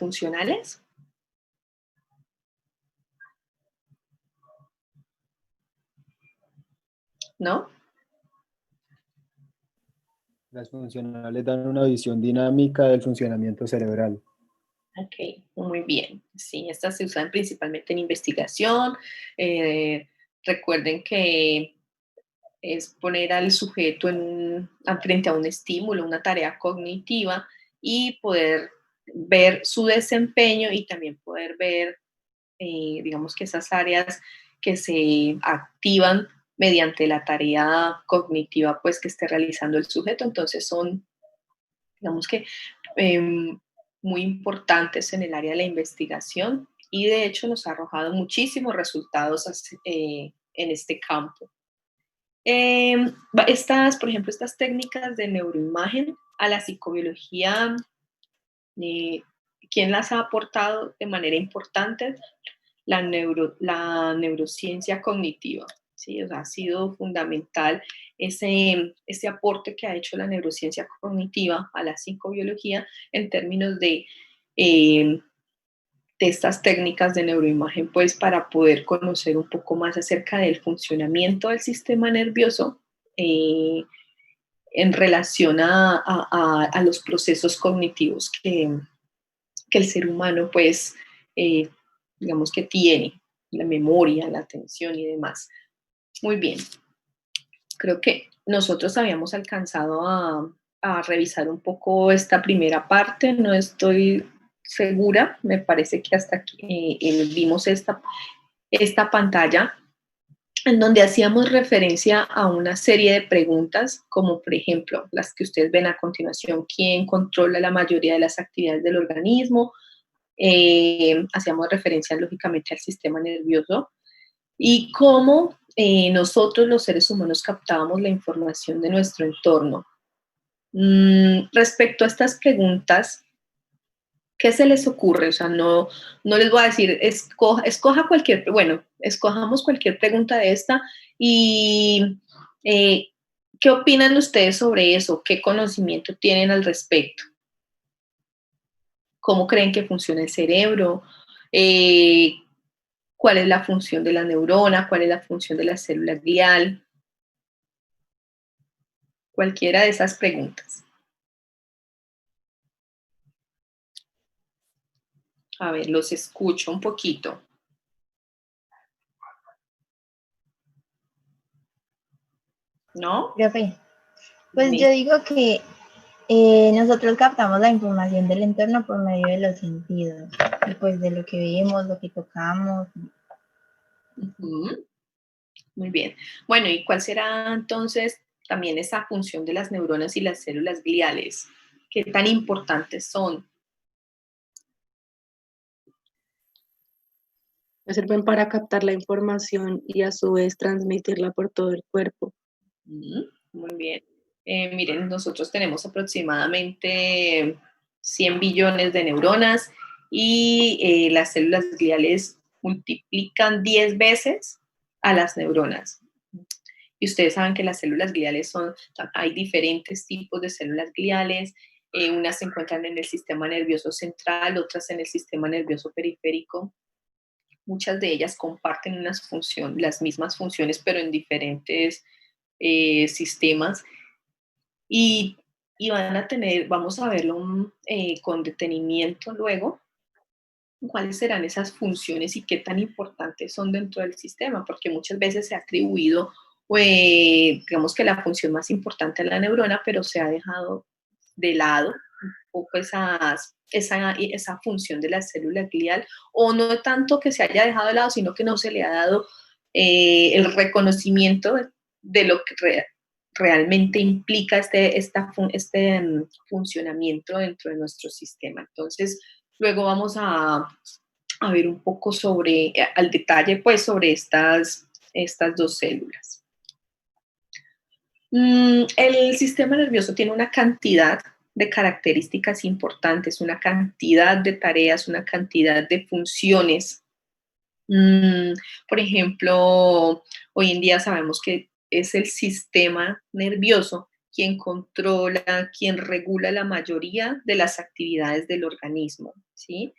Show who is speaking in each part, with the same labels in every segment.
Speaker 1: funcionales? ¿No?
Speaker 2: Las funcionales dan una visión dinámica del funcionamiento cerebral.
Speaker 1: Ok, muy bien. Sí, estas se usan principalmente en investigación. Eh, Recuerden que es poner al sujeto frente a un estímulo, una tarea cognitiva y poder ver su desempeño y también poder ver, digamos que esas áreas que se activan mediante la tarea cognitiva pues que esté realizando el sujeto. Entonces son, digamos que, em, muy importantes en el área de la investigación y de hecho nos ha arrojado muchísimos resultados en este campo. Por ejemplo, estas técnicas de neuroimagen a la psicobiología, eh, ¿quién las ha aportado de manera importante? La neurociencia cognitiva, ¿sí? O sea, ha sido fundamental ese aporte que ha hecho la neurociencia cognitiva a la psicobiología en términos eh, de estas técnicas de neuroimagen, pues para poder conocer un poco más acerca del funcionamiento del sistema nervioso eh, en relación a los procesos cognitivos que el ser humano, pues, eh, digamos que tiene, la memoria, la atención y demás. Muy bien, creo que nosotros habíamos alcanzado a revisar un poco esta primera parte, no estoy segura, me parece que hasta aquí vimos esta pantalla en donde hacíamos referencia a una serie de preguntas, como por ejemplo las que ustedes ven a continuación: ¿quién controla la mayoría de las actividades del organismo? Hacíamos referencia lógicamente al sistema nervioso y cómo nosotros los seres humanos captábamos la información de nuestro entorno. Respecto a estas preguntas, ¿qué se les ocurre? O sea, no les voy a decir, escoja cualquier, bueno, escojamos cualquier pregunta de esta y eh, ¿qué opinan ustedes sobre eso? ¿Qué conocimiento tienen al respecto? ¿Cómo creen que funciona el cerebro? Eh, ¿Cuál es la función de la neurona? ¿Cuál es la función de la célula glial? Cualquiera de esas preguntas. A ver, los escucho un poquito. ¿No?
Speaker 3: Profe, pues
Speaker 1: Ni-
Speaker 3: yo digo que nosotros captamos la información del entorno por medio de los sentidos, y pues de lo que vemos, lo que tocamos.
Speaker 1: Ujú. Muy bien. Bueno, ¿y cuál será entonces también esa función de las neuronas y las células gliales? ¿Qué tan importantes son?
Speaker 4: Sirven para captar la información y a su vez transmitirla por todo el cuerpo.
Speaker 1: Muy bien. Miren, nosotros tenemos aproximadamente 100 billones de neuronas y las células gliales multiplican 10 veces a las neuronas. Y ustedes saben que las células gliales hay diferentes tipos de células gliales. Unas se encuentran en el sistema nervioso central, otras en el sistema nervioso periférico. Muchas de ellas comparten las mismas funciones, pero en diferentes sistemas y, y vamos a verlo con detenimiento luego, cuáles serán esas funciones y qué tan importantes son dentro del sistema, porque muchas veces se ha atribuido, digamos que la función más importante a la neurona, pero se ha dejado de lado un poco esa función de la célula glial, o no tanto que se haya dejado de lado, sino que no se le ha dado el reconocimiento de lo que realmente implica este funcionamiento dentro de nuestro sistema. Entonces, luego vamos a ver un poco al detalle, pues, sobre estas dos células. El sistema nervioso tiene una cantidad de características importantes, una cantidad de tareas, una cantidad de funciones. Por ejemplo, hoy en día sabemos que es el sistema nervioso quien controla, quien regula la mayoría de las actividades del organismo, ¿sí?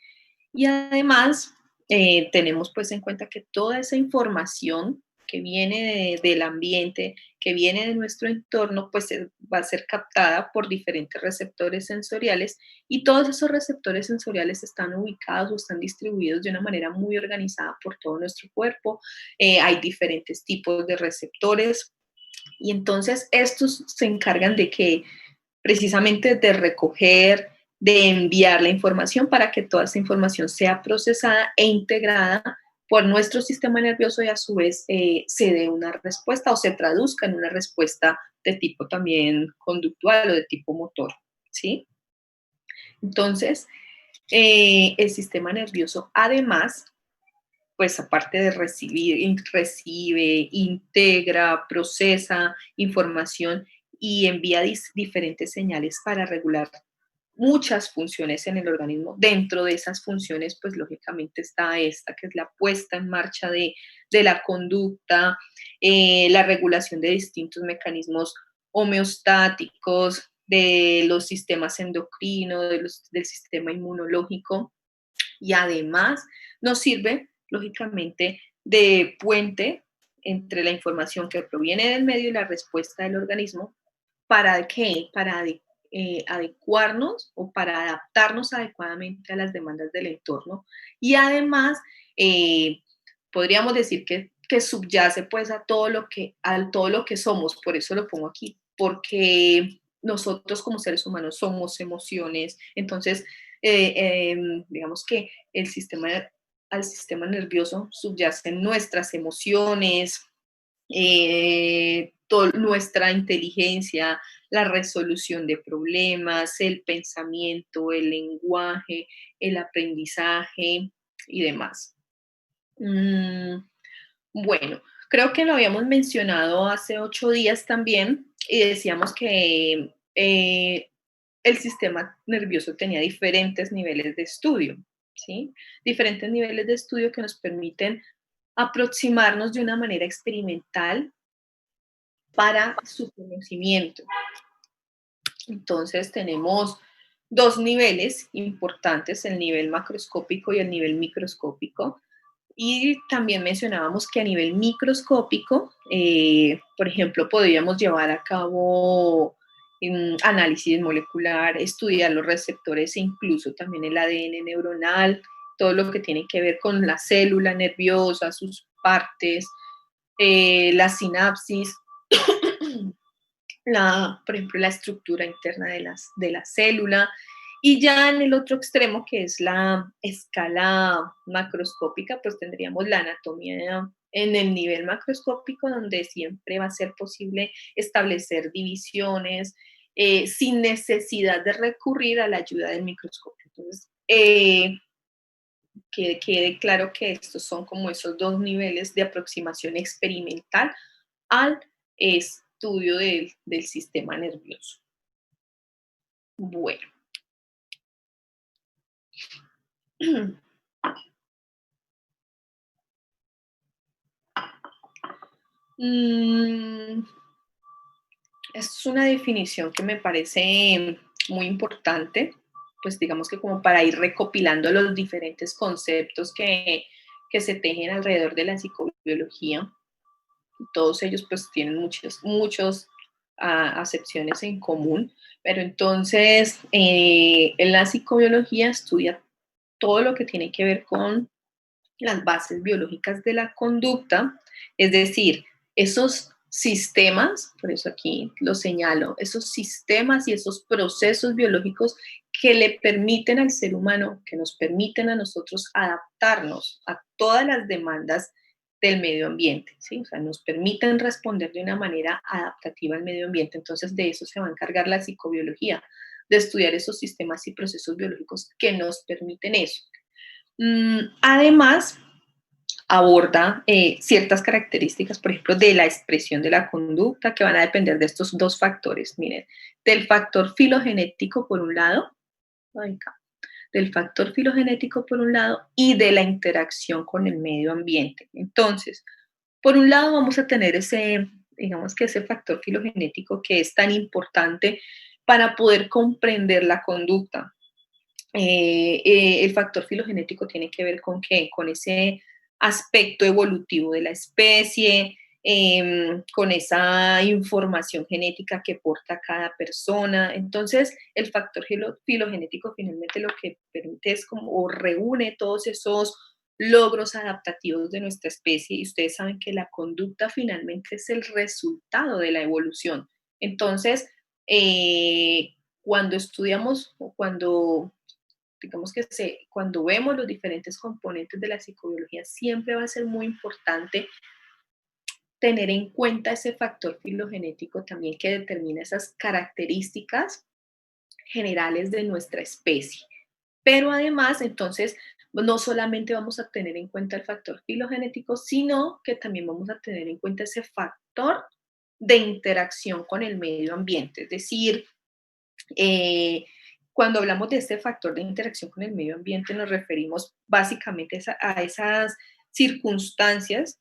Speaker 1: Y además tenemos pues en cuenta que toda esa información que viene del ambiente, que viene de nuestro entorno, pues va a ser captada por diferentes receptores sensoriales y todos esos receptores sensoriales están ubicados o están distribuidos de una manera muy organizada por todo nuestro cuerpo. Hay diferentes tipos de receptores y entonces estos se encargan de que precisamente de recoger, de enviar la información para que toda esa información sea procesada e integrada por nuestro sistema nervioso y a su vez se dé una respuesta o se traduzca en una respuesta de tipo también conductual o de tipo motor, ¿sí? Entonces, el sistema nervioso además, pues aparte de recibir, recibe, integra, procesa información y envía diferentes señales para regular muchas funciones en el organismo. Dentro de esas funciones, pues lógicamente está esta, que es la puesta en marcha de la conducta, la regulación de distintos mecanismos homeostáticos, de los sistemas endocrinos, del sistema inmunológico, y además nos sirve, lógicamente, de puente entre la información que proviene del medio y la respuesta del organismo. ¿Para qué? Para adecuarnos o para adaptarnos adecuadamente a las demandas del entorno. Y además, eh, podríamos decir que subyace pues a todo lo que somos, por eso lo pongo aquí, porque nosotros como seres humanos somos emociones, entonces digamos que al sistema nervioso subyacen nuestras emociones, nuestra inteligencia, la resolución de problemas, el pensamiento, el lenguaje, el aprendizaje y demás. Bueno, creo que lo habíamos mencionado hace 8 días también y decíamos que el sistema nervioso tenía diferentes niveles de estudio, ¿sí? Diferentes niveles de estudio que nos permiten aproximarnos de una manera experimental para su conocimiento. Entonces tenemos 2 niveles importantes, el nivel macroscópico y el nivel microscópico. Y también mencionábamos que a nivel microscópico, por ejemplo, podríamos llevar a cabo análisis molecular, estudiar los receptores e incluso también el ADN neuronal, todo lo que tiene que ver con la célula nerviosa, sus partes, la sinapsis, por ejemplo, la estructura interna de la célula. Y ya en el otro extremo, que es la escala macroscópica, pues tendríamos la anatomía en el nivel macroscópico, donde siempre va a ser posible establecer divisiones sin necesidad de recurrir a la ayuda del microscopio. Entonces, que quede claro que estos son como esos 2 niveles de aproximación experimental al estudio del sistema nervioso. Bueno. Esto es una definición que me parece muy importante, pues digamos que como para ir recopilando los diferentes conceptos que se tejen alrededor de la psicobiología. Todos ellos pues tienen muchas acepciones en común, pero entonces en la psicobiología estudia todo lo que tiene que ver con las bases biológicas de la conducta, es decir, esos sistemas, por eso aquí lo señalo, esos sistemas y esos procesos biológicos que le permiten al ser humano, que nos permiten a nosotros adaptarnos a todas las demandas del medio ambiente, ¿sí? O sea, nos permiten responder de una manera adaptativa al medio ambiente. Entonces, de eso se va a encargar la psicobiología, de estudiar esos sistemas y procesos biológicos que nos permiten eso. Además, aborda ciertas características, por ejemplo, de la expresión de la conducta, que van a depender de estos 2 factores, miren, del factor filogenético por un lado, del factor filogenético por un lado y de la interacción con el medio ambiente. Entonces, por un lado vamos a tener ese digamos que ese factor filogenético que es tan importante para poder comprender la conducta. El factor filogenético tiene que ver con qué, con ese aspecto evolutivo de la especie, con esa información genética que porta cada persona. Entonces, el factor filogenético finalmente lo que permite es como o reúne todos esos logros adaptativos de nuestra especie y ustedes saben que la conducta finalmente es el resultado de la evolución. Entonces, cuando estudiamos o cuando digamos que cuando vemos los diferentes componentes de la psicobiología, siempre va a ser muy importante tener en cuenta ese factor filogenético también que determina esas características generales de nuestra especie. Pero además, entonces, no solamente vamos a tener en cuenta el factor filogenético, sino que también vamos a tener en cuenta ese factor de interacción con el medio ambiente. Es decir, cuando hablamos de este factor de interacción con el medio ambiente, nos referimos básicamente a esas circunstancias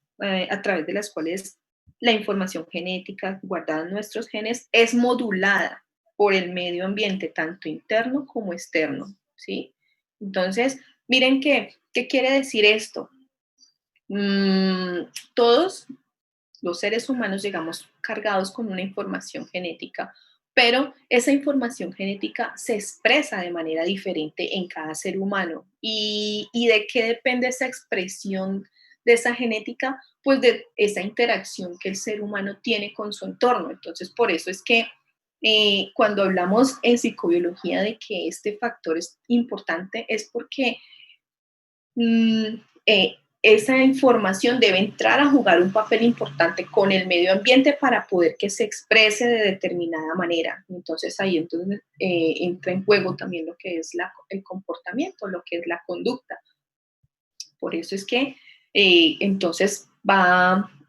Speaker 1: a través de las cuales la información genética guardada en nuestros genes es modulada por el medio ambiente, tanto interno como externo, ¿sí? Entonces, miren ¿qué quiere decir esto? Todos los seres humanos llegamos cargados con una información genética, pero esa información genética se expresa de manera diferente en cada ser humano. ¿Y de qué depende esa expresión de esa genética? Pues de esa interacción que el ser humano tiene con su entorno. Entonces, por eso es que cuando hablamos en psicobiología de que este factor es importante, es porque esa información debe entrar a jugar un papel importante con el medio ambiente para poder que se exprese de determinada manera. Entonces ahí entra en juego también lo que es el comportamiento, lo que es la conducta. Por eso es que entonces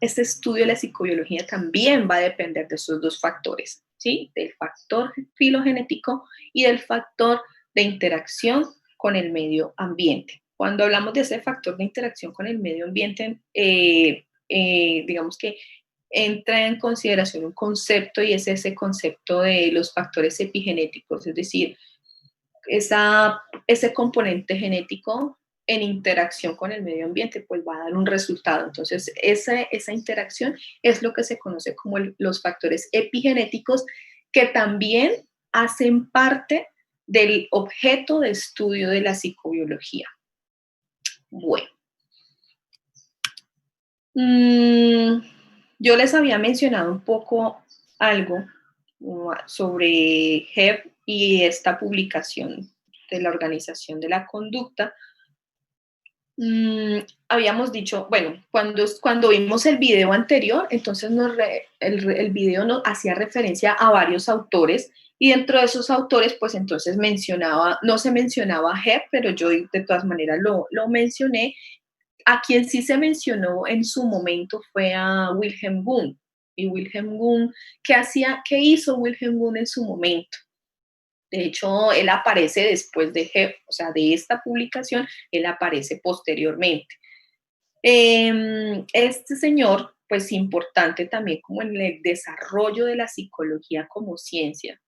Speaker 1: este estudio de la psicobiología también va a depender de esos dos factores, ¿sí? Del factor filogenético y del factor de interacción con el medio ambiente. Cuando hablamos de ese factor de interacción con el medio ambiente, digamos que entra en consideración un concepto y es ese concepto de los factores epigenéticos, es decir, ese componente genético en interacción con el medio ambiente, pues va a dar un resultado. Entonces, esa interacción es lo que se conoce como los factores epigenéticos, que también hacen parte del objeto de estudio de la psicobiología. Bueno, yo les había mencionado un poco algo sobre Hebb y esta publicación de la Organización de la Conducta. Habíamos dicho, bueno, cuando vimos el video anterior, entonces el video nos hacía referencia a varios autores y dentro de esos autores, pues entonces no se mencionaba a Hebb, pero yo de todas maneras lo mencioné. A quien sí se mencionó en su momento fue a Wilhelm Wundt. Y Wilhelm Wundt, ¿qué hizo Wilhelm Wundt en su momento? De hecho, él aparece después de Hebb, o sea, de esta publicación, él aparece posteriormente. Este señor, pues importante también como en el desarrollo de la psicología como ciencia.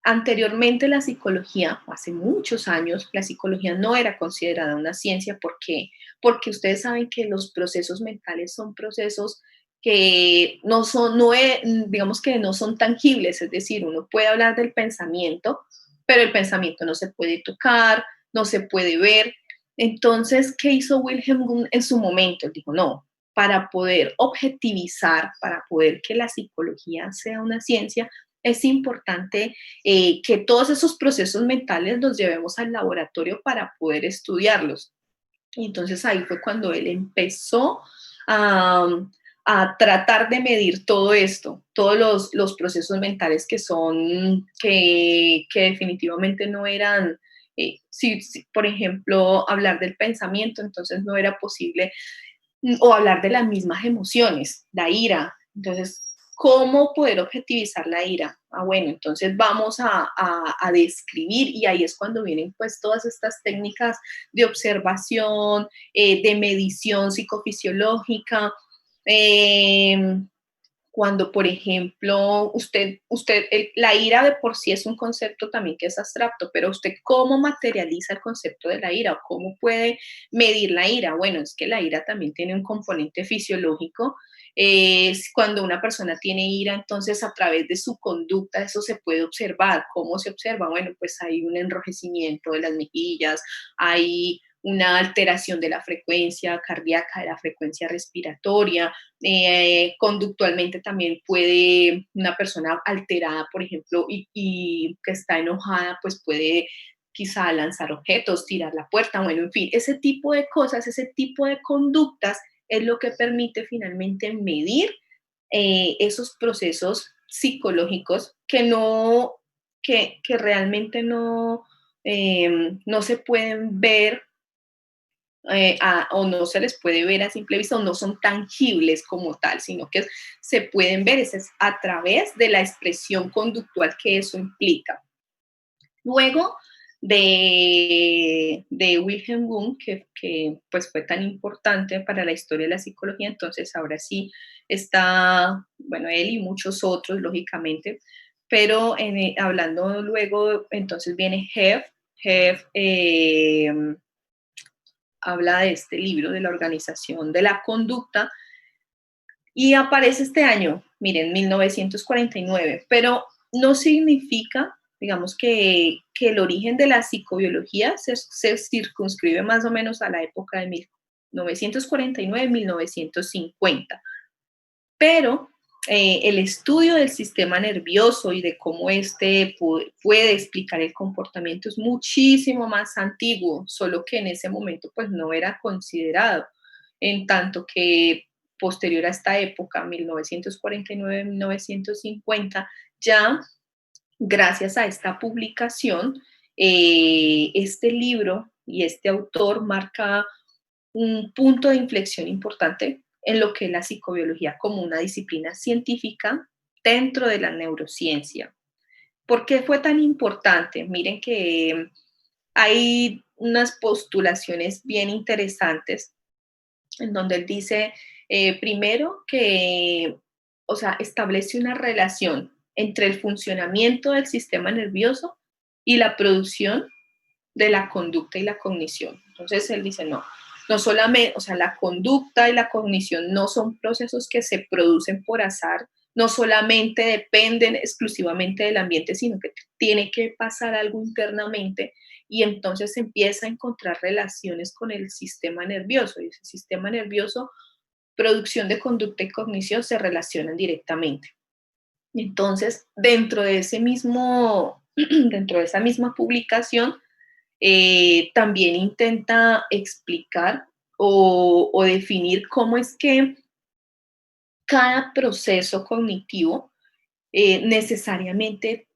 Speaker 1: Anteriormente la psicología, hace muchos años, la psicología no era considerada una ciencia. ¿Por qué? Porque ustedes saben que los procesos mentales son procesos que digamos que no son tangibles, es decir, uno puede hablar del pensamiento, pero el pensamiento no se puede tocar, no se puede ver. Entonces, ¿qué hizo Wilhelm Wundt en su momento? Él dijo, no, para poder objetivizar, para poder que la psicología sea una ciencia, es importante que todos esos procesos mentales los llevemos al laboratorio para poder estudiarlos. Y entonces ahí fue cuando él empezó a tratar de medir todo esto, todos los procesos mentales que definitivamente no eran, si, por ejemplo, hablar del pensamiento, entonces no era posible, o hablar de las mismas emociones, la ira. Entonces, ¿cómo poder objetivizar la ira? Bueno, entonces vamos a describir y ahí es cuando vienen pues todas estas técnicas de observación, de medición psicofisiológica, cuando, por ejemplo, la ira de por sí es un concepto también que es abstracto, pero usted cómo materializa el concepto de la ira o cómo puede medir la ira. Bueno, es que la ira también tiene un componente fisiológico. Cuando una persona tiene ira, entonces a través de su conducta eso se puede observar. ¿Cómo se observa? Bueno, pues hay un enrojecimiento de las mejillas, hay una alteración de la frecuencia cardíaca, de la frecuencia respiratoria. Conductualmente también puede una persona alterada, por ejemplo, y que está enojada, pues puede quizá lanzar objetos, tirar la puerta, bueno, en fin, ese tipo de cosas, ese tipo de conductas es lo que permite finalmente medir esos procesos psicológicos que realmente no se pueden ver o no se les puede ver a simple vista o no son tangibles como tal, sino que se pueden ver es a través de la expresión conductual que eso implica. Luego de Wilhelm Wundt, que pues fue tan importante para la historia de la psicología, entonces ahora sí está, bueno, él y muchos otros, lógicamente, pero hablando luego, entonces viene Hebb. Hebb habla de este libro, de la organización de la conducta, y aparece este año, miren, 1949, pero no significa, digamos, que el origen de la psicobiología se circunscribe más o menos a la época de 1949-1950, pero el estudio del sistema nervioso y de cómo este puede explicar el comportamiento es muchísimo más antiguo, solo que en ese momento pues no era considerado, en tanto que posterior a esta época, 1949-1950, ya gracias a esta publicación, este libro y este autor marca un punto de inflexión importante en lo que es la psicobiología como una disciplina científica dentro de la neurociencia. ¿Por qué fue tan importante? Miren que hay unas postulaciones bien interesantes en donde él dice, primero, que, o sea, establece una relación entre el funcionamiento del sistema nervioso y la producción de la conducta y la cognición. Entonces él dice, no solamente, o sea, la conducta y la cognición no son procesos que se producen por azar, no solamente dependen exclusivamente del ambiente, sino que tiene que pasar algo internamente y entonces se empieza a encontrar relaciones con el sistema nervioso y ese sistema nervioso, producción de conducta y cognición se relacionan directamente. Entonces, dentro de esa misma publicación, también intenta explicar o definir cómo es que cada proceso cognitivo necesariamente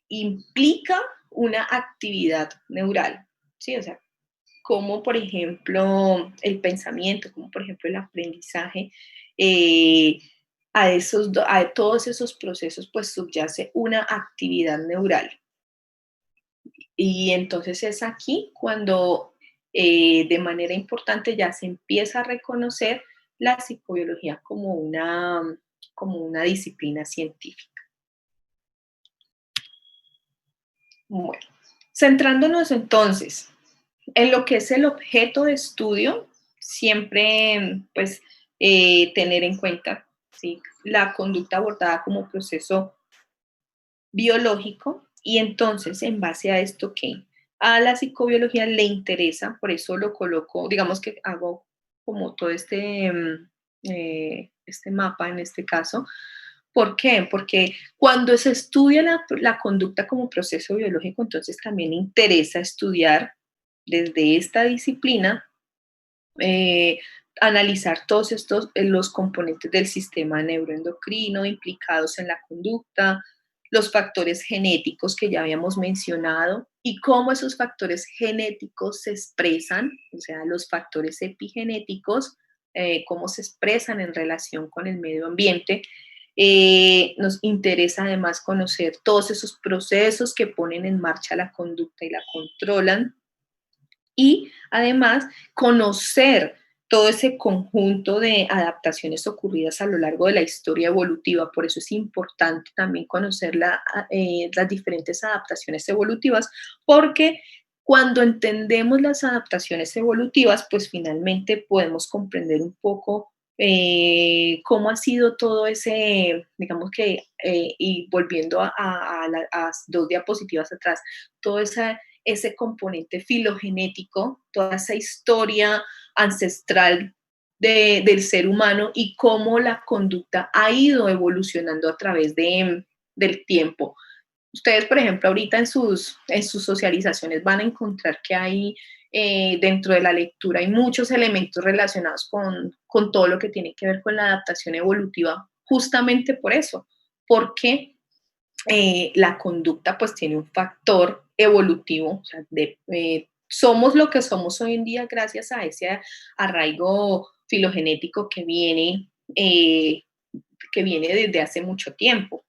Speaker 1: implica una actividad neural, ¿sí? O sea, como por ejemplo el pensamiento, como por ejemplo el aprendizaje, eh, a todos esos procesos pues subyace una actividad neural. Y entonces es aquí cuando de manera importante ya se empieza a reconocer la psicobiología como una disciplina científica. Bueno, centrándonos entonces en lo que es el objeto de estudio, siempre pues tener en cuenta, ¿sí?, la conducta abordada como proceso biológico. Y entonces, en base a esto, ¿qué? A la psicobiología le interesa, por eso lo coloco, digamos que hago como todo este mapa en este caso. ¿Por qué? Porque cuando se estudia la conducta como proceso biológico, entonces también interesa estudiar desde esta disciplina, eh, analizar todos los componentes del sistema neuroendocrino implicados en la conducta, los factores genéticos que ya habíamos mencionado y cómo esos factores genéticos se expresan, o sea, los factores epigenéticos, cómo se expresan en relación con el medio ambiente. Nos interesa además conocer todos esos procesos que ponen en marcha la conducta y la controlan. Y además conocer todo ese conjunto de adaptaciones ocurridas a lo largo de la historia evolutiva. Por eso es importante también conocer las diferentes adaptaciones evolutivas, porque cuando entendemos las adaptaciones evolutivas, pues finalmente podemos comprender un poco cómo ha sido todo ese, digamos que, y volviendo a 2 diapositivas atrás, todo ese componente filogenético, toda esa historia ancestral del ser humano y cómo la conducta ha ido evolucionando a través del tiempo. Ustedes, por ejemplo, ahorita en sus socializaciones van a encontrar que hay dentro de la lectura hay muchos elementos relacionados con todo lo que tiene que ver con la adaptación evolutiva, justamente por eso, porque la conducta pues tiene un factor evolutivo, o sea, somos lo que somos hoy en día gracias a ese arraigo filogenético que viene desde hace mucho tiempo.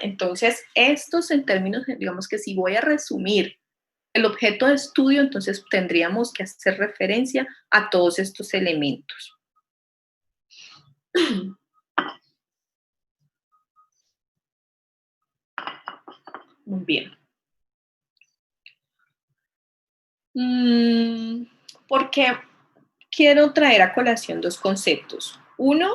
Speaker 1: Entonces, estos en términos, digamos que si voy a resumir el objeto de estudio, entonces tendríamos que hacer referencia a todos estos elementos. Muy bien. Porque quiero traer a colación 2 conceptos. Uno,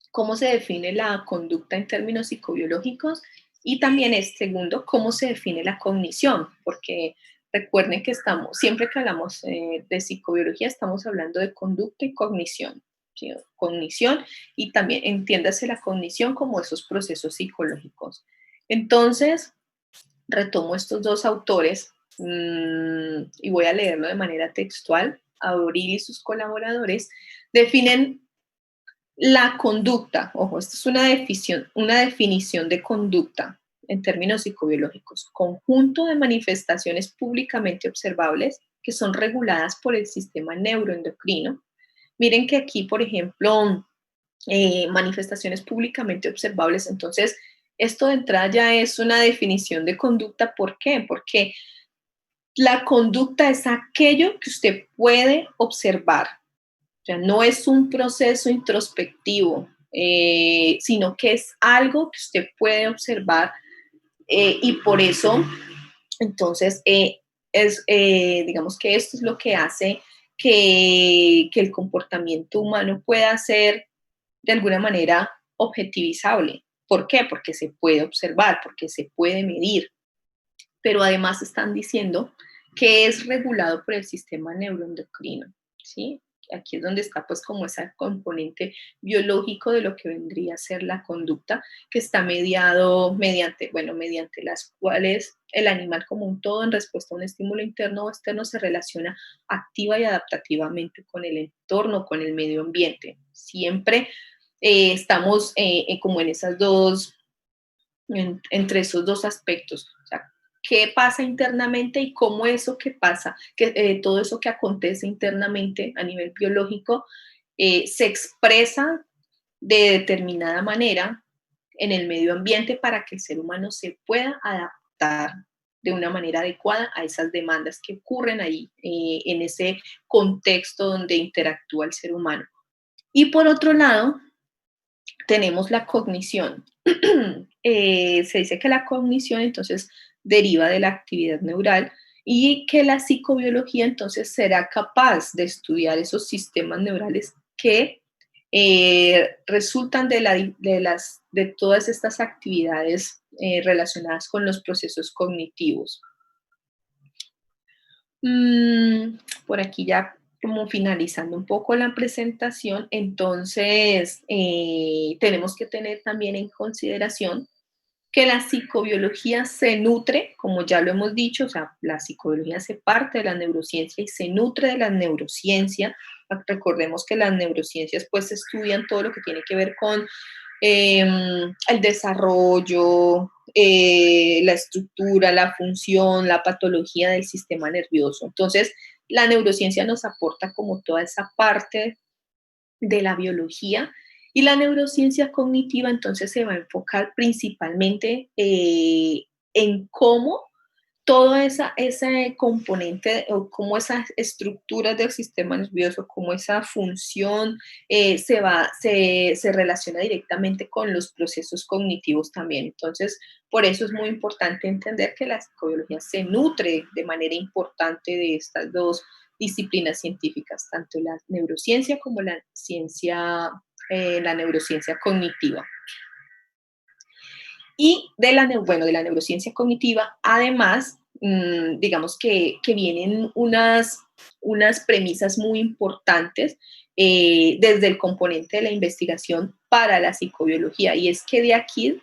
Speaker 1: cómo se define la conducta en términos psicobiológicos y también segundo, cómo se define la cognición, porque recuerden que siempre que hablamos de psicobiología estamos hablando de conducta y cognición, ¿sí? Cognición y también entiéndase la cognición como esos procesos psicológicos. Entonces, retomo estos 2 autores y voy a leerlo de manera textual. Abril y sus colaboradores definen la conducta, ojo, esta es una definición de conducta en términos psicobiológicos, conjunto de manifestaciones públicamente observables que son reguladas por el sistema neuroendocrino. Miren que aquí, por ejemplo, manifestaciones públicamente observables, entonces esto de entrada ya es una definición de conducta. ¿Por qué? Porque la conducta es aquello que usted puede observar. O sea, no es un proceso introspectivo, sino que es algo que usted puede observar y por eso, entonces, digamos que esto es lo que hace que el comportamiento humano pueda ser de alguna manera objetivizable. ¿Por qué? Porque se puede observar, porque se puede medir, pero además están diciendo que es regulado por el sistema neuroendocrino, ¿sí? Aquí es donde está pues como ese componente biológico de lo que vendría a ser la conducta, que está mediado mediante las cuales el animal como un todo en respuesta a un estímulo interno o externo se relaciona activa y adaptativamente con el entorno, con el medio ambiente. Siempre estamos como en esas entre esos 2 aspectos. O sea, qué pasa internamente y cómo eso que pasa, todo eso que acontece internamente a nivel biológico se expresa de determinada manera en el medio ambiente para que el ser humano se pueda adaptar de una manera adecuada a esas demandas que ocurren ahí en ese contexto donde interactúa el ser humano. Y por otro lado, tenemos la cognición. Se dice que la cognición entonces deriva de la actividad neural y que la psicobiología entonces será capaz de estudiar esos sistemas neurales que resultan de todas estas actividades relacionadas con los procesos cognitivos. Por aquí ya como finalizando un poco la presentación, entonces tenemos que tener también en consideración que la psicobiología se nutre, como ya lo hemos dicho, o sea, la psicobiología hace parte de la neurociencia y se nutre de la neurociencia. Recordemos que las neurociencias pues estudian todo lo que tiene que ver con el desarrollo, la estructura, la función, la patología del sistema nervioso. Entonces, la neurociencia nos aporta como toda esa parte de la biología y la neurociencia cognitiva entonces se va a enfocar principalmente en cómo todo ese componente o cómo esas estructuras del sistema nervioso, cómo esa función se relaciona directamente con los procesos cognitivos también. Entonces, por eso es muy importante entender que la psicobiología se nutre de manera importante de estas dos disciplinas científicas, tanto la neurociencia como la neurociencia cognitiva. Y de la neurociencia cognitiva, además, digamos que vienen unas premisas muy importantes desde el componente de la investigación para la psicobiología. Y es que de aquí,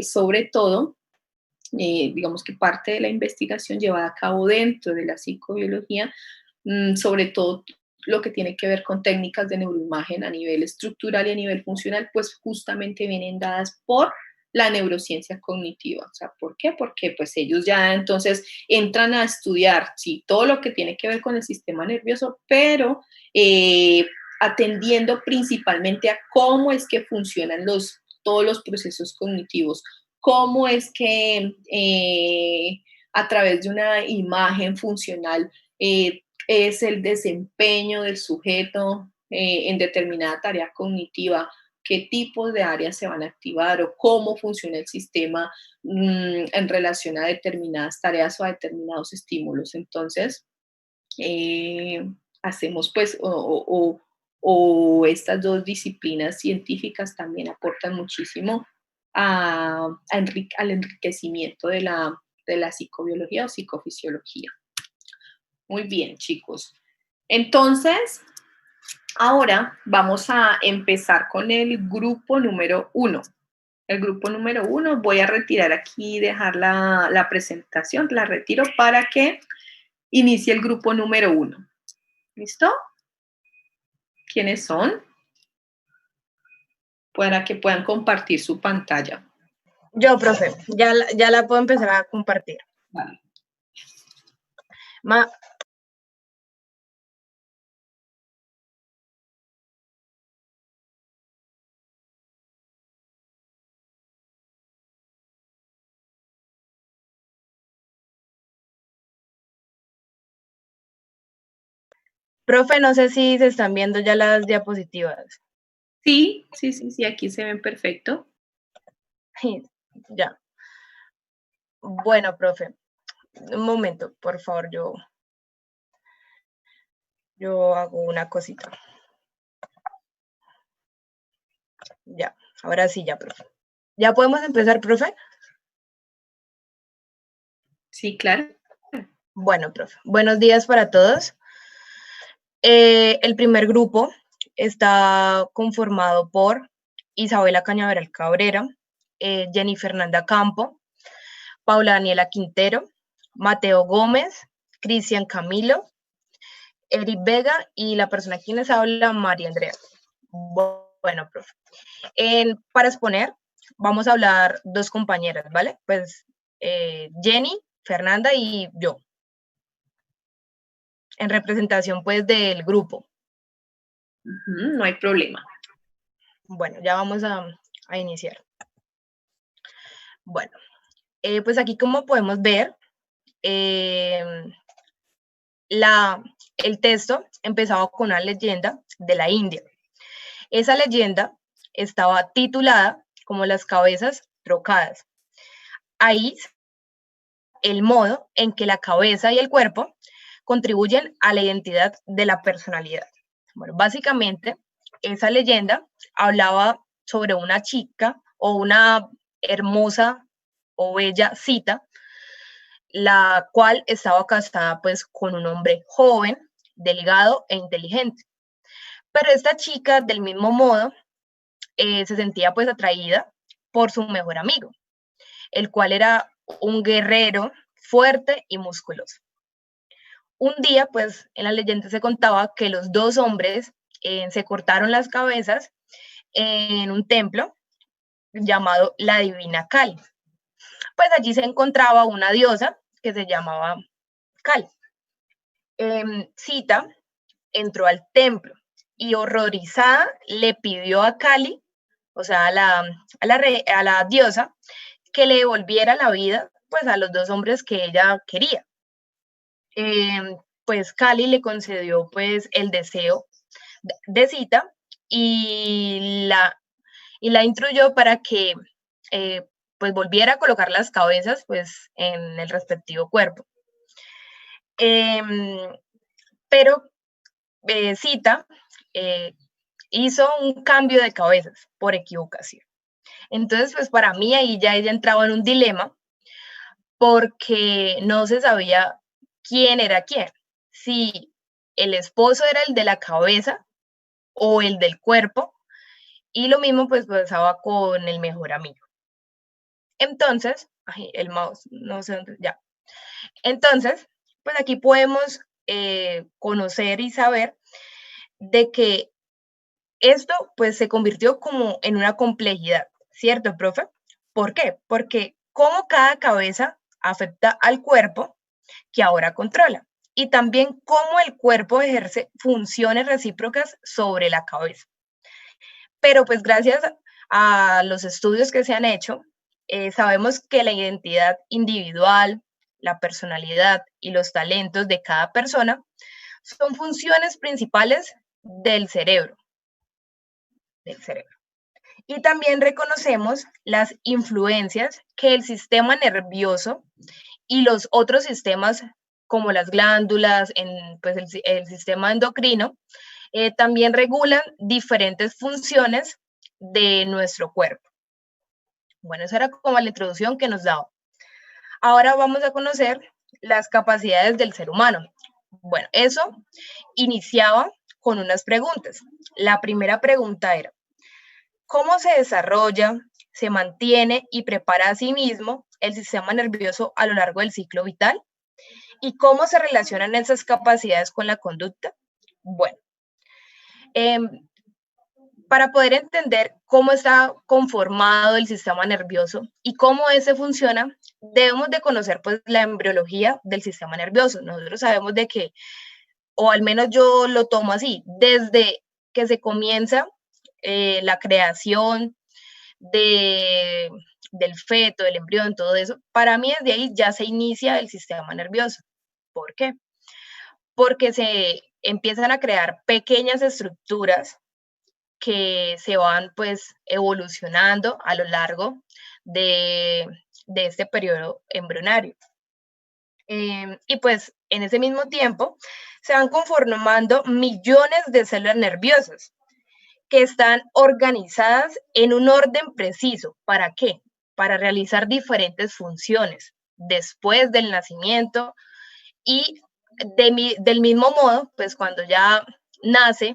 Speaker 1: sobre todo, digamos que parte de la investigación llevada a cabo dentro de la psicobiología, sobre todo lo que tiene que ver con técnicas de neuroimagen a nivel estructural y a nivel funcional, pues justamente vienen dadas por la neurociencia cognitiva. O sea, ¿por qué? Porque pues ellos ya entonces entran a estudiar, sí, todo lo que tiene que ver con el sistema nervioso, pero atendiendo principalmente a cómo es que funcionan todos los procesos cognitivos, cómo es que a través de una imagen funcional es el desempeño del sujeto en determinada tarea cognitiva, qué tipos de áreas se van a activar o cómo funciona el sistema en relación a determinadas tareas o a determinados estímulos. Entonces, hacemos pues, o estas dos disciplinas científicas también aportan muchísimo al enriquecimiento de la psicobiología o psicofisiología. Muy bien, chicos. Entonces, ahora vamos a empezar con el grupo número 1. El grupo número 1, voy a retirar aquí, dejar la presentación, la retiro para que inicie el grupo número 1. ¿Listo? ¿Quiénes son? Para que puedan compartir su pantalla.
Speaker 5: Yo, profe, ya la puedo empezar a compartir.
Speaker 1: Vale.
Speaker 5: Profe, no sé si se están viendo ya las diapositivas.
Speaker 1: Sí, aquí se ven perfecto.
Speaker 5: Ya. Bueno, profe, un momento, por favor, yo hago una cosita. Ya, ahora sí, ya, profe. ¿Ya podemos empezar, profe?
Speaker 1: Sí, claro.
Speaker 5: Bueno, profe, buenos días para todos. El primer grupo está conformado por Isabela Cañaveral Cabrera, Jenny Fernanda Campo, Paula Daniela Quintero, Mateo Gómez, Cristian Camilo, Eric Vega y la persona quien les habla, María Andrea. Bueno, profe. Para exponer, vamos a hablar dos compañeras, ¿vale? Pues Jenny, Fernanda y yo. En representación, pues, del grupo.
Speaker 1: No hay problema.
Speaker 5: Bueno, ya vamos a iniciar. Bueno, pues aquí como podemos ver, el texto empezaba con una leyenda de la India. Esa leyenda estaba titulada como Las cabezas trocadas. Ahí el modo en que la cabeza y el cuerpo contribuyen a la identidad de la personalidad. Bueno, básicamente, esa leyenda hablaba sobre una chica o una hermosa o bella cita, la cual estaba casada pues con un hombre joven, delgado e inteligente. Pero esta chica, del mismo modo, se sentía pues atraída por su mejor amigo, el cual era un guerrero fuerte y musculoso. Un día, pues, en la leyenda se contaba que los dos hombres se cortaron las cabezas en un templo llamado la Divina Kali. Pues allí se encontraba una diosa que se llamaba Kali. Sita entró al templo y horrorizada le pidió a Kali, o sea, a la diosa, que le devolviera la vida pues a los 2 hombres que ella quería. Pues Cali le concedió pues el deseo de Sita y la instruyó para que pues volviera a colocar las cabezas pues en el respectivo cuerpo. Pero Sita hizo un cambio de cabezas por equivocación. Entonces, pues para mí ahí ya ella entraba en un dilema porque no se sabía quién era quién, si el esposo era el de la cabeza o el del cuerpo, y lo mismo pues pasaba con el mejor amigo. Entonces, ay, el mouse, no sé dónde, ya. Entonces, pues aquí podemos conocer y saber de que esto pues se convirtió como en una complejidad, ¿cierto, profe? ¿Por qué? Porque cómo cada cabeza afecta al cuerpo que ahora controla y también cómo el cuerpo ejerce funciones recíprocas sobre la cabeza. Pero pues gracias a los estudios que se han hecho, sabemos que la identidad individual, la personalidad y los talentos de cada persona son funciones principales del cerebro. Y también reconocemos las influencias que el sistema nervioso y los otros sistemas como las glándulas, pues el sistema endocrino, también regulan diferentes funciones de nuestro cuerpo. Bueno, esa era como la introducción que nos daba. Ahora vamos a conocer las capacidades del ser humano. Bueno, eso iniciaba con unas preguntas. La primera pregunta era, ¿cómo se desarrolla, se mantiene y prepara a sí mismo el sistema nervioso a lo largo del ciclo vital? ¿Y cómo se relacionan esas capacidades con la conducta? Bueno, para poder entender cómo está conformado el sistema nervioso y cómo ese funciona, debemos de conocer pues la embriología del sistema nervioso. Nosotros sabemos de que, o al menos yo lo tomo así, desde que se comienza la creación del feto, del embrión, todo eso, para mí desde ahí ya se inicia el sistema nervioso. ¿Por qué? Porque se empiezan a crear pequeñas estructuras que se van pues evolucionando a lo largo de este periodo embrionario. Y pues en ese mismo tiempo se van conformando millones de células nerviosas que están organizadas en un orden preciso. ¿Para qué? Para realizar diferentes funciones después del nacimiento y del mismo modo, pues cuando ya nace,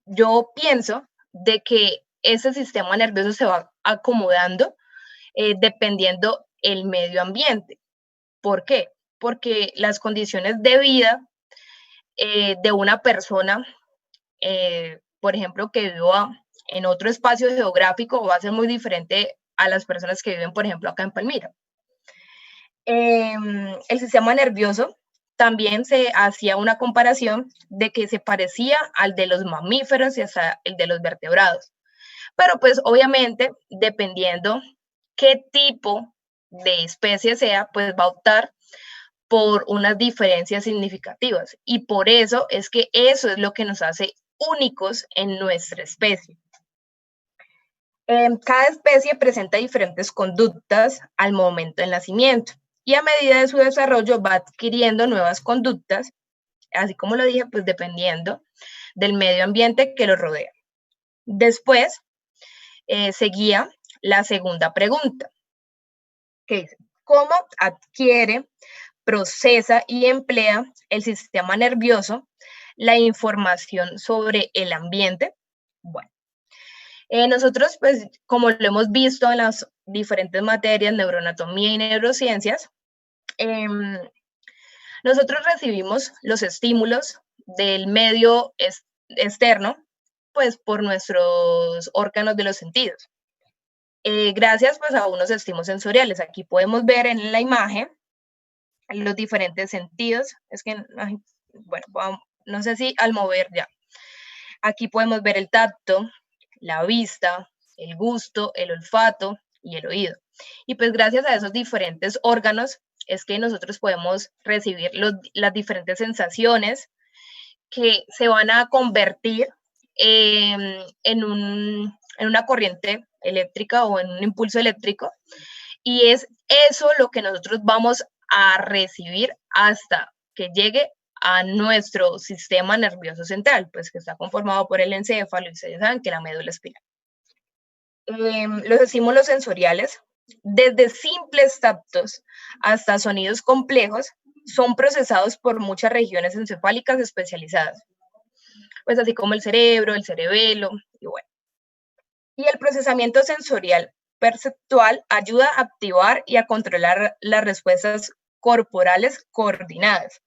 Speaker 5: yo pienso de que ese sistema nervioso se va acomodando dependiendo el medio ambiente. ¿Por qué? Porque las condiciones de vida de una persona, por ejemplo, que viva en otro espacio geográfico va a ser muy diferente a las personas que viven, por ejemplo, acá en Palmira. El sistema nervioso también se hacía una comparación de que se parecía al de los mamíferos y hasta el de los vertebrados. Pero pues obviamente, dependiendo qué tipo de especie sea, pues va a optar por unas diferencias significativas. Y por eso es que eso es lo que nos hace únicos en nuestra especie. Cada especie presenta diferentes conductas al momento del nacimiento y a medida de su desarrollo va adquiriendo nuevas conductas, así como lo dije, pues dependiendo del medio ambiente que lo rodea. Después seguía la segunda pregunta, que es, ¿cómo adquiere, procesa y emplea el sistema nervioso la información sobre el ambiente? Bueno, nosotros, pues, como lo hemos visto en las diferentes materias, neuroanatomía y neurociencias, nosotros recibimos los estímulos del medio externo, pues, por nuestros órganos de los sentidos. Gracias, pues, a unos estímulos sensoriales. Aquí podemos ver en la imagen los diferentes sentidos. Es que, ay, bueno, no sé si al mover ya. Aquí podemos ver el tacto, la vista, el gusto, el olfato y el oído. Y pues gracias a esos diferentes órganos es que nosotros podemos recibir las diferentes sensaciones que se van a convertir en una corriente eléctrica o en un impulso eléctrico. Y es eso lo que nosotros vamos a recibir hasta que llegue a nuestro sistema nervioso central, pues que está conformado por el encéfalo y ustedes saben que la médula espinal. Los estímulos sensoriales, desde simples tactos hasta sonidos complejos, son procesados por muchas regiones encefálicas especializadas, pues así como el cerebro, el cerebelo, y bueno. Y el procesamiento sensorial perceptual ayuda a activar y a controlar las respuestas corporales coordinadas,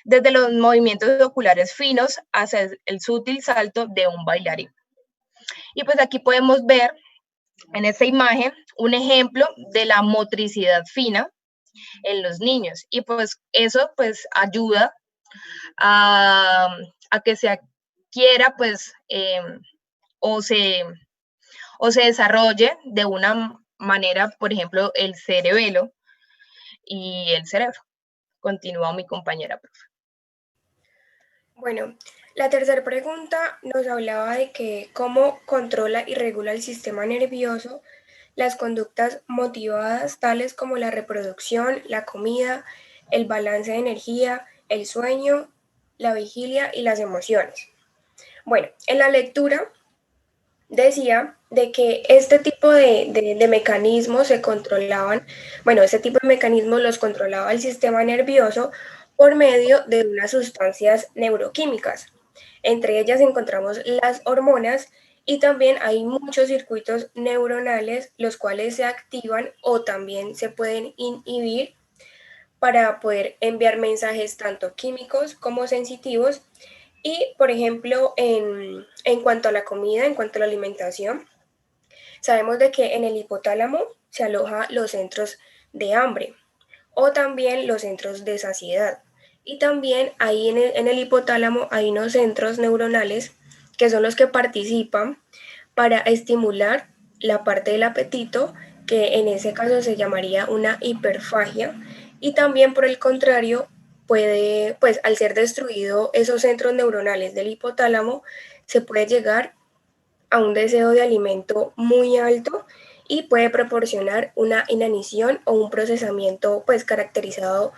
Speaker 5: desde los movimientos oculares finos hasta el sutil salto de un bailarín. Y pues aquí podemos ver en esta imagen un ejemplo de la motricidad fina en los niños, y pues eso pues ayuda a que se adquiera pues o se desarrolle de una manera, por ejemplo, el cerebelo y el cerebro. Continúa mi compañera, profe.
Speaker 6: Bueno, la tercera pregunta nos hablaba de que cómo controla y regula el sistema nervioso las conductas motivadas tales como la reproducción, la comida, el balance de energía, el sueño, la vigilia y las emociones. Bueno, en la lectura decía de que este tipo de mecanismos se controlaban, bueno, este tipo de mecanismos los controlaba el sistema nervioso por medio de unas sustancias neuroquímicas. Entre ellas encontramos las hormonas y también hay muchos circuitos neuronales los cuales se activan o también se pueden inhibir para poder enviar mensajes tanto químicos como sensitivos. Y, por ejemplo, en cuanto a la comida, en cuanto a la alimentación, sabemos de que en el hipotálamo se aloja los centros de hambre o también los centros de saciedad. Y también ahí en el hipotálamo hay unos centros neuronales que son los que participan para estimular la parte del apetito, que en ese caso se llamaría una hiperfagia. Y también por el contrario, puede, pues al ser destruido esos centros neuronales del hipotálamo, se puede llegar a un deseo de alimento muy alto y puede proporcionar una inanición o un procesamiento pues caracterizado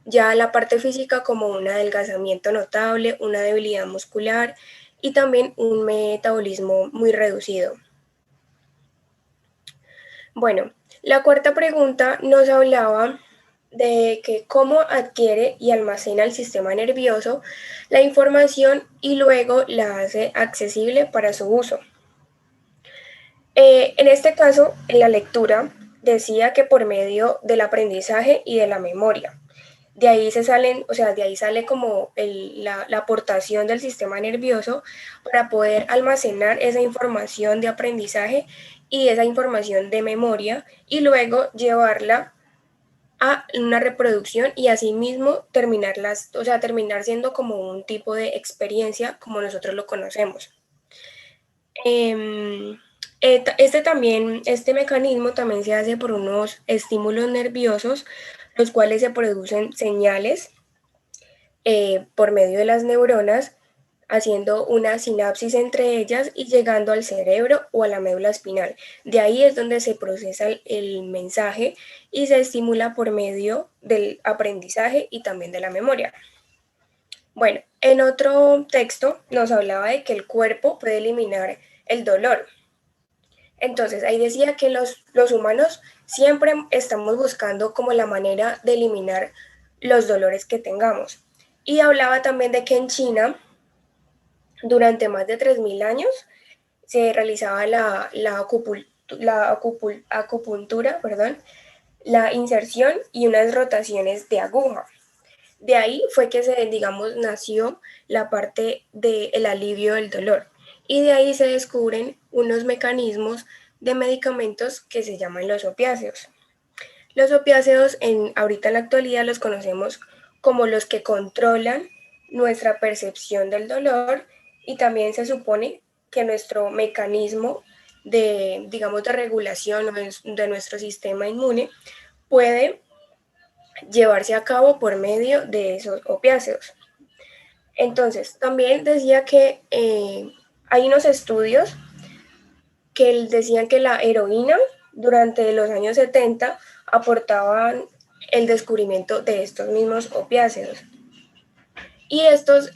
Speaker 6: ya la parte física como un adelgazamiento notable, una debilidad muscular y también un metabolismo muy reducido. Bueno, la cuarta pregunta nos hablaba de que cómo adquiere y almacena el sistema nervioso la información y luego la hace accesible para su uso. En este caso, en la lectura, decía que por medio del aprendizaje y de la memoria. De ahí se salen, o sea, de ahí sale como la aportación del sistema nervioso para poder almacenar esa información de aprendizaje y esa información de memoria y luego llevarla a una reproducción y asimismo terminar siendo como un tipo de experiencia como nosotros lo conocemos. Este mecanismo también se hace por unos estímulos nerviosos, los cuales se producen señales por medio de las neuronas, haciendo una sinapsis entre ellas y llegando al cerebro o a la médula espinal. De ahí es donde se procesa el mensaje y se estimula por medio del aprendizaje y también de la memoria. Bueno, en otro texto nos hablaba de que el cuerpo puede eliminar el dolor. Entonces, ahí decía que los humanos siempre estamos buscando como la manera de eliminar los dolores que tengamos. Y hablaba también de que en China, durante más de 3000 años, se realizaba la acupuntura, la inserción y unas rotaciones de aguja. De ahí fue que nació la parte del alivio del dolor. Y de ahí se descubren unos mecanismos de medicamentos que se llaman los opiáceos. Los opiáceos ahorita en la actualidad los conocemos como los que controlan nuestra percepción del dolor y también se supone que nuestro mecanismo de, digamos, de regulación de nuestro sistema inmune puede llevarse a cabo por medio de esos opiáceos. Entonces, también decía que hay unos estudios que decían que la heroína durante los años 70 aportaban el descubrimiento de estos mismos opiáceos. Y estos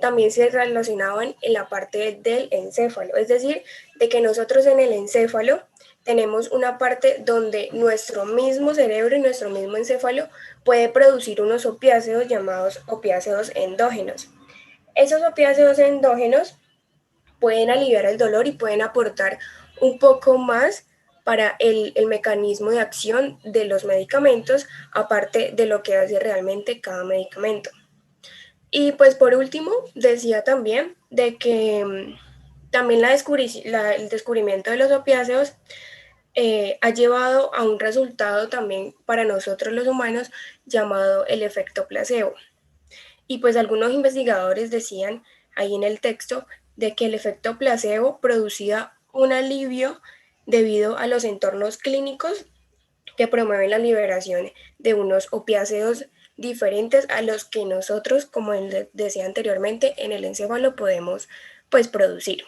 Speaker 6: también se relacionaban en la parte del encéfalo, es decir, de que nosotros en el encéfalo tenemos una parte donde nuestro mismo cerebro y nuestro mismo encéfalo puede producir unos opiáceos llamados opiáceos endógenos. Esos opiáceos endógenos pueden aliviar el dolor y pueden aportar un poco más para el mecanismo de acción de los medicamentos, aparte de lo que hace realmente cada medicamento. Y pues por último, decía también de que también el descubrimiento de los opiáceos ha llevado a un resultado también para nosotros los humanos llamado el efecto placebo. Y pues algunos investigadores decían ahí en el texto de que el efecto placebo producía un alivio debido a los entornos clínicos que promueven la liberación de unos opiáceos diferentes a los que nosotros, como decía anteriormente, en el encéfalo podemos pues producir.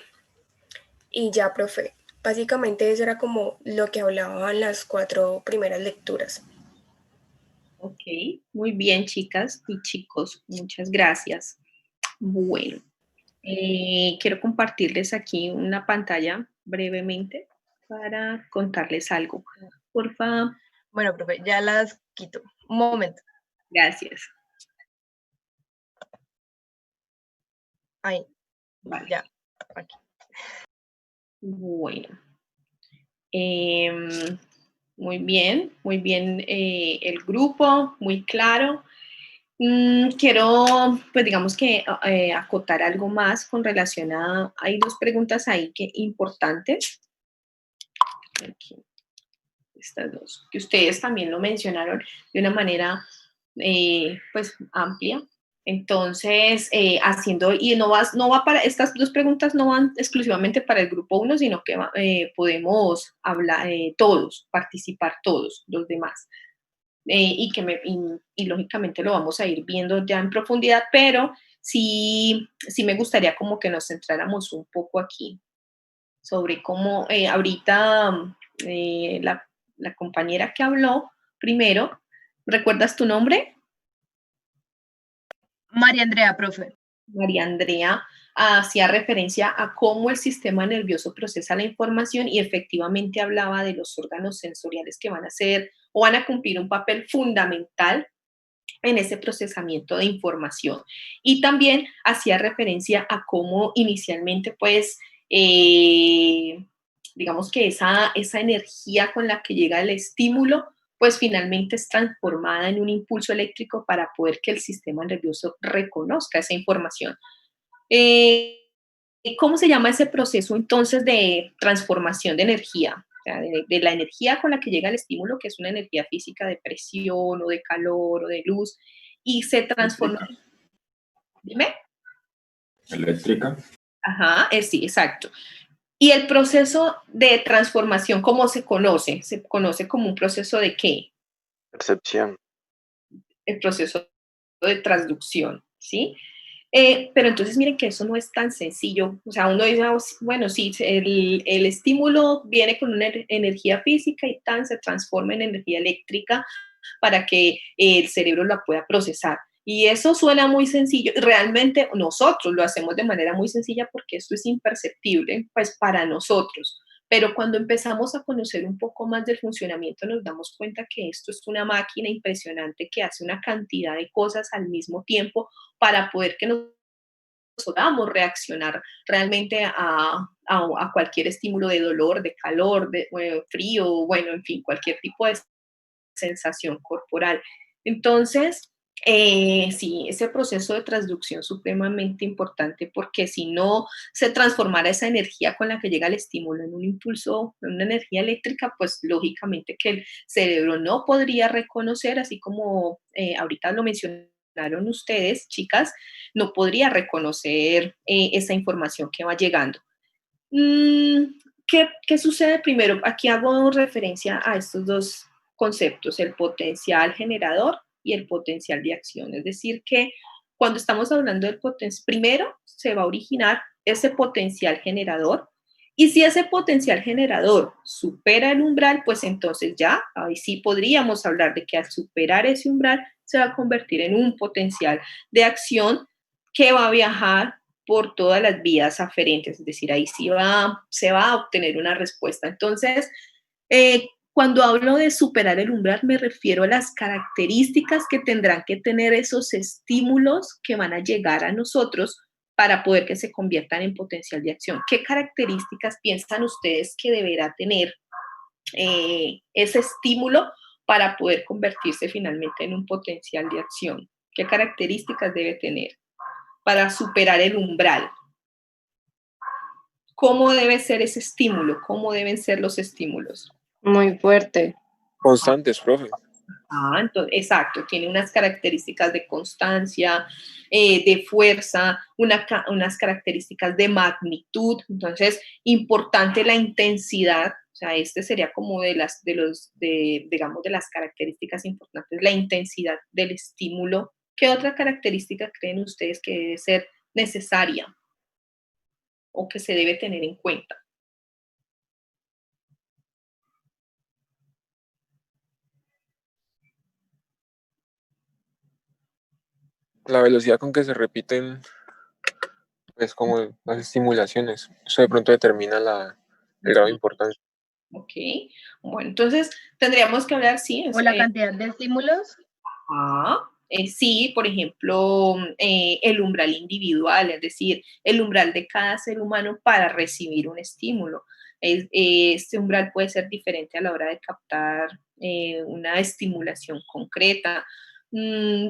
Speaker 6: Y ya, profe, básicamente eso era como lo que hablaban las 4 primeras lecturas.
Speaker 1: Ok, muy bien, chicas y chicos, muchas gracias. Bueno, quiero compartirles aquí una pantalla brevemente para contarles algo. Por favor.
Speaker 5: Bueno, profe, ya las quito. Un momento.
Speaker 1: Gracias.
Speaker 5: Ahí.
Speaker 1: Vale.
Speaker 5: Ya. Aquí.
Speaker 1: Bueno. Muy bien el grupo, muy claro. Quiero, pues digamos que acotar algo más con relación a, hay 2 preguntas ahí que importantes. Aquí, estas 2, que ustedes también lo mencionaron de una manera, pues, amplia. Entonces, haciendo, y no va para, estas 2 preguntas no van exclusivamente para el grupo 1, sino que podemos hablar todos, participar todos los demás. Y lógicamente lo vamos a ir viendo ya en profundidad, pero sí me gustaría como que nos centráramos un poco aquí sobre cómo ahorita la compañera que habló primero, ¿recuerdas tu nombre?
Speaker 5: María Andrea, profe.
Speaker 1: María Andrea hacía referencia a cómo el sistema nervioso procesa la información y efectivamente hablaba de los órganos sensoriales que van a ser o van a cumplir un papel fundamental en ese procesamiento de información. Y también hacía referencia a cómo inicialmente, pues, digamos que esa energía con la que llega el estímulo, pues finalmente es transformada en un impulso eléctrico para poder que el sistema nervioso reconozca esa información. ¿Cómo se llama ese proceso entonces de transformación de energía? O sea, de la energía con la que llega el estímulo, que es una energía física de presión o de calor o de luz, y se transforma.
Speaker 7: Eléctrica.
Speaker 1: Dime.
Speaker 7: Eléctrica.
Speaker 1: Ajá, sí, exacto. Y el proceso de transformación, ¿cómo se conoce? Se conoce como un proceso de ¿qué?
Speaker 8: Percepción.
Speaker 1: El proceso de transducción, ¿sí? Pero entonces miren que eso no es tan sencillo. O sea, uno dice, bueno, sí, el estímulo viene con una energía física y tan se transforma en energía eléctrica para que el cerebro la pueda procesar. Y eso suena muy sencillo. Realmente nosotros lo hacemos de manera muy sencilla porque esto es imperceptible, pues para nosotros. Pero cuando empezamos a conocer un poco más del funcionamiento, nos damos cuenta que esto es una máquina impresionante que hace una cantidad de cosas al mismo tiempo para poder que nos podamos reaccionar realmente a cualquier estímulo de dolor, de calor, de frío, bueno, en fin, cualquier tipo de sensación corporal. Entonces, sí, ese proceso de transducción es supremamente importante porque si no se transformara esa energía con la que llega el estímulo en un impulso, en una energía eléctrica, pues lógicamente que el cerebro no podría reconocer, así como ahorita lo mencionaron ustedes, chicas, no podría reconocer esa información que va llegando. ¿Qué sucede primero? Aquí hago referencia a estos dos conceptos, el potencial generador y el potencial de acción. Es decir, que cuando estamos hablando del potencial, primero se va a originar ese potencial generador, y si ese potencial generador supera el umbral, pues entonces ya, ahí sí podríamos hablar de que al superar ese umbral se va a convertir en un potencial de acción que va a viajar por todas las vías aferentes, es decir, ahí sí se va a obtener una respuesta. Entonces, cuando hablo de superar el umbral, me refiero a las características que tendrán que tener esos estímulos que van a llegar a nosotros para poder que se conviertan en potencial de acción. ¿Qué características piensan ustedes que deberá tener ese estímulo para poder convertirse finalmente en un potencial de acción? ¿Qué características debe tener para superar el umbral? ¿Cómo debe ser ese estímulo? ¿Cómo deben ser los estímulos?
Speaker 4: Muy fuerte.
Speaker 8: Constantes, profe.
Speaker 1: Entonces, exacto, tiene unas características de constancia, de fuerza, unas características de magnitud. Entonces, importante la intensidad. O sea, este sería como digamos, de las características importantes, la intensidad del estímulo. ¿Qué otra característica creen ustedes que debe ser necesaria o que se debe tener en cuenta?
Speaker 8: La velocidad con que se repiten, pues como las estimulaciones, eso de pronto determina el grado de importancia.
Speaker 1: Ok, bueno, entonces tendríamos que hablar, sí,
Speaker 5: O la cantidad de estímulos.
Speaker 1: sí, por ejemplo, el umbral individual, es decir, el umbral de cada ser humano para recibir un estímulo. Este umbral puede ser diferente a la hora de captar una estimulación concreta.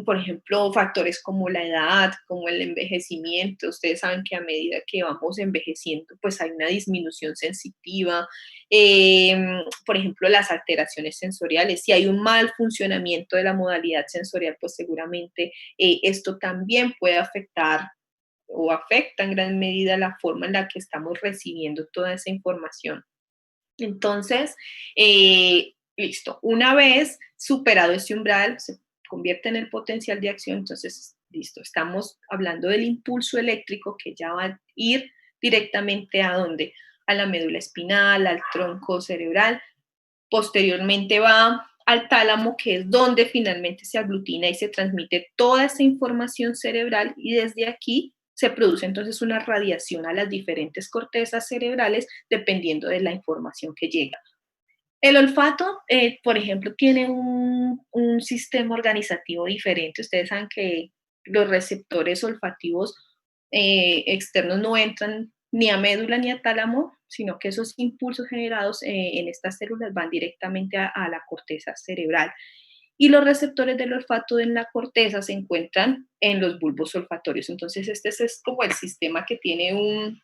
Speaker 1: Por ejemplo, factores como la edad, como el envejecimiento. Ustedes saben que a medida que vamos envejeciendo, pues hay una disminución sensitiva. Por ejemplo, las alteraciones sensoriales. Si hay un mal funcionamiento de la modalidad sensorial, pues seguramente esto también puede afectar o afecta en gran medida la forma en la que estamos recibiendo toda esa información. Entonces, listo, una vez superado este umbral, se convierte en el potencial de acción, entonces, listo, estamos hablando del impulso eléctrico que ya va a ir directamente a dónde, a la médula espinal, al tronco cerebral, posteriormente va al tálamo, que es donde finalmente se aglutina y se transmite toda esa información cerebral, y desde aquí se produce entonces una radiación a las diferentes cortezas cerebrales dependiendo de la información que llega. El olfato, por ejemplo, tiene un sistema organizativo diferente. Ustedes saben que los receptores olfativos externos no entran ni a médula ni a tálamo, sino que esos impulsos generados en estas células van directamente a la corteza cerebral. Y los receptores del olfato en la corteza se encuentran en los bulbos olfatorios. Entonces, este es como el sistema que tiene un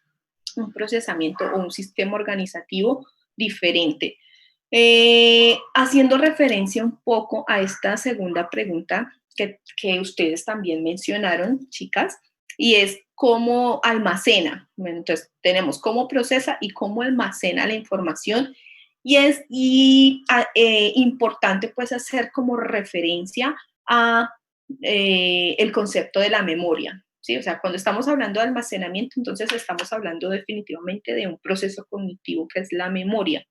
Speaker 1: procesamiento o un sistema organizativo diferente. Haciendo referencia un poco a esta segunda pregunta que ustedes también mencionaron, chicas, y es cómo almacena. Entonces, tenemos cómo procesa y cómo almacena la información. Y es importante pues hacer como referencia a el concepto de la memoria. ¿Sí? O sea, cuando estamos hablando de almacenamiento, entonces estamos hablando definitivamente de un proceso cognitivo que es la memoria.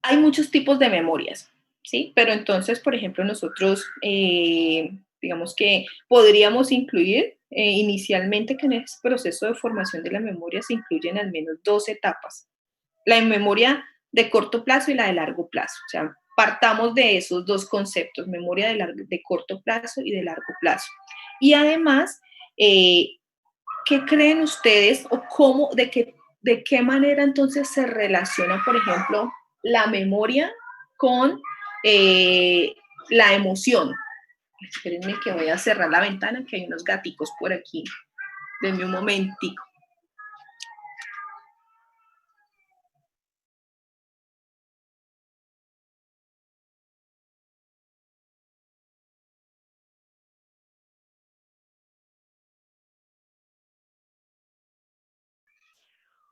Speaker 1: Hay muchos tipos de memorias, ¿sí? Pero entonces, por ejemplo, nosotros, digamos que podríamos incluir inicialmente que en ese proceso de formación de la memoria se incluyen al menos dos etapas. La memoria de corto plazo y la de largo plazo. O sea, partamos de esos dos conceptos, memoria de corto plazo y de largo plazo. Y además, ¿qué creen ustedes o cómo, de qué manera entonces se relaciona, por ejemplo, la memoria con la emoción? Espérenme que voy a cerrar la ventana, que hay unos gaticos por aquí. Denme un momentico.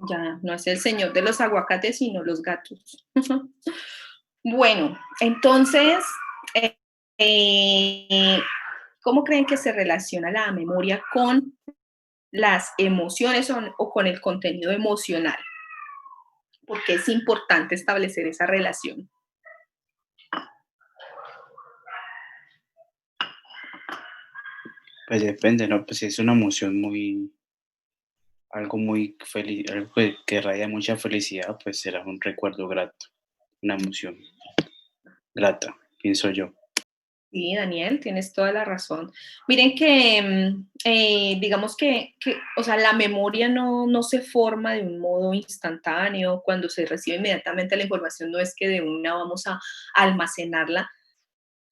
Speaker 1: Ya no es el señor de los aguacates, sino los gatos. Bueno, entonces, eh, eh, ¿cómo creen que se relaciona la memoria con las emociones o con el contenido emocional? Porque es importante establecer esa relación.
Speaker 9: Pues depende, ¿no? Pues si es una emoción algo muy feliz, algo que raya mucha felicidad, pues será un recuerdo grato, una emoción grata, pienso yo.
Speaker 1: Sí, Daniel, tienes toda la razón. Miren que, digamos o sea, la memoria no se forma de un modo instantáneo. Cuando se recibe inmediatamente la información, no es que de una vamos a almacenarla,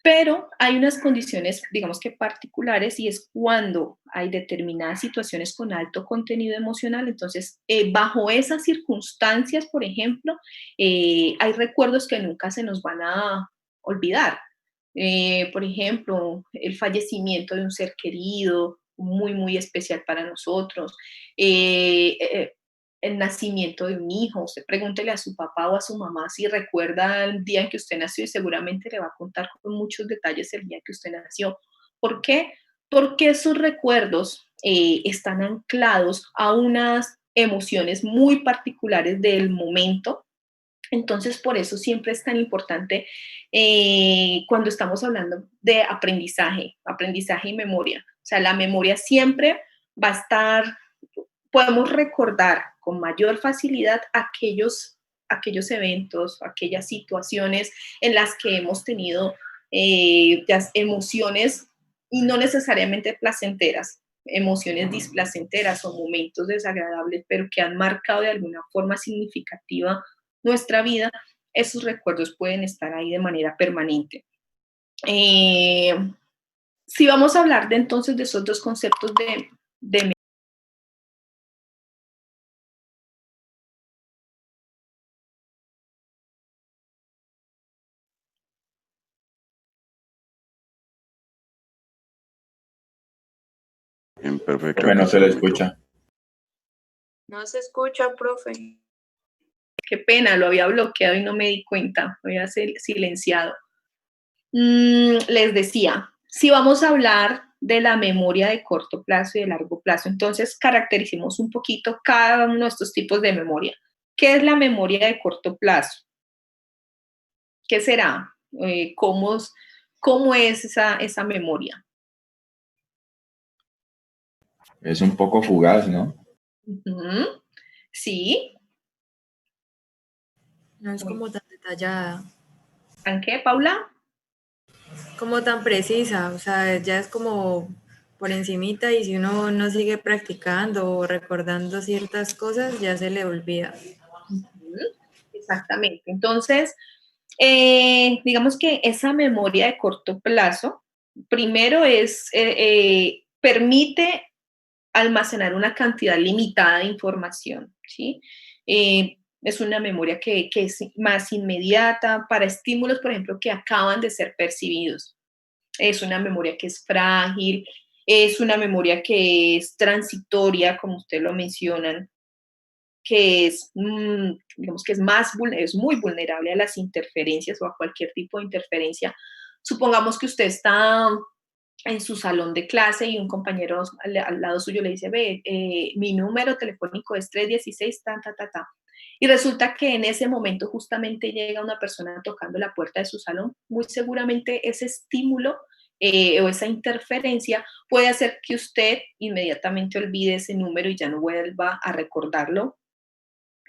Speaker 1: pero hay unas condiciones, digamos que particulares, y es cuando hay determinadas situaciones con alto contenido emocional. Entonces, bajo esas circunstancias, por ejemplo, hay recuerdos que nunca se nos van a olvidar. Por ejemplo, el fallecimiento de un ser querido, muy, muy especial para nosotros. Eh, eh, el nacimiento de un hijo. Usted pregúntele a su papá o a su mamá si recuerda el día en que usted nació y seguramente le va a contar con muchos detalles el día que usted nació. ¿Por qué? Porque esos recuerdos están anclados a unas emociones muy particulares del momento. Entonces, por eso siempre es tan importante cuando estamos hablando de aprendizaje y memoria. O sea, la memoria siempre va a estar, podemos recordar con mayor facilidad aquellos eventos, aquellas situaciones en las que hemos tenido las emociones y no necesariamente placenteras, emociones displacenteras o momentos desagradables, pero que han marcado de alguna forma significativa nuestra vida. Esos recuerdos pueden estar ahí de manera permanente. Eh, si vamos a hablar de entonces de esos dos conceptos de
Speaker 10: Bien, perfecto.
Speaker 7: Profe, no se le escucha.
Speaker 4: No se escucha, profe.
Speaker 1: qué pena, lo había bloqueado y no me di cuenta, lo había silenciado. Les decía, si vamos a hablar de la memoria de corto plazo y de largo plazo, entonces caractericemos un poquito cada uno de estos tipos de memoria. ¿Qué es la memoria de corto plazo? ¿Qué será? ¿Cómo es esa memoria?
Speaker 7: Es un poco fugaz, ¿no?
Speaker 1: Ujú. Sí.
Speaker 11: No es como tan detallada,
Speaker 1: ¿En qué, Paula?
Speaker 11: como tan precisa, o sea, ya es como por encimita y si uno no sigue practicando o recordando ciertas cosas, ya se le olvida.
Speaker 1: Ujú. Exactamente. Entonces, digamos que esa memoria de corto plazo, primero permite almacenar una cantidad limitada de información, ¿sí? Es una memoria que es más inmediata para estímulos, por ejemplo, que acaban de ser percibidos. Es una memoria que es frágil, es una memoria que es transitoria, como usted lo mencionan, que es, digamos que es muy vulnerable a las interferencias o a cualquier tipo de interferencia. Supongamos que usted está en su salón de clase y un compañero al lado suyo le dice, ve, mi número telefónico es 316, ta, ta, ta, ta. Y resulta que en ese momento justamente llega una persona tocando la puerta de su salón. Muy seguramente ese estímulo o esa interferencia puede hacer que usted inmediatamente olvide ese número y ya no vuelva a recordarlo.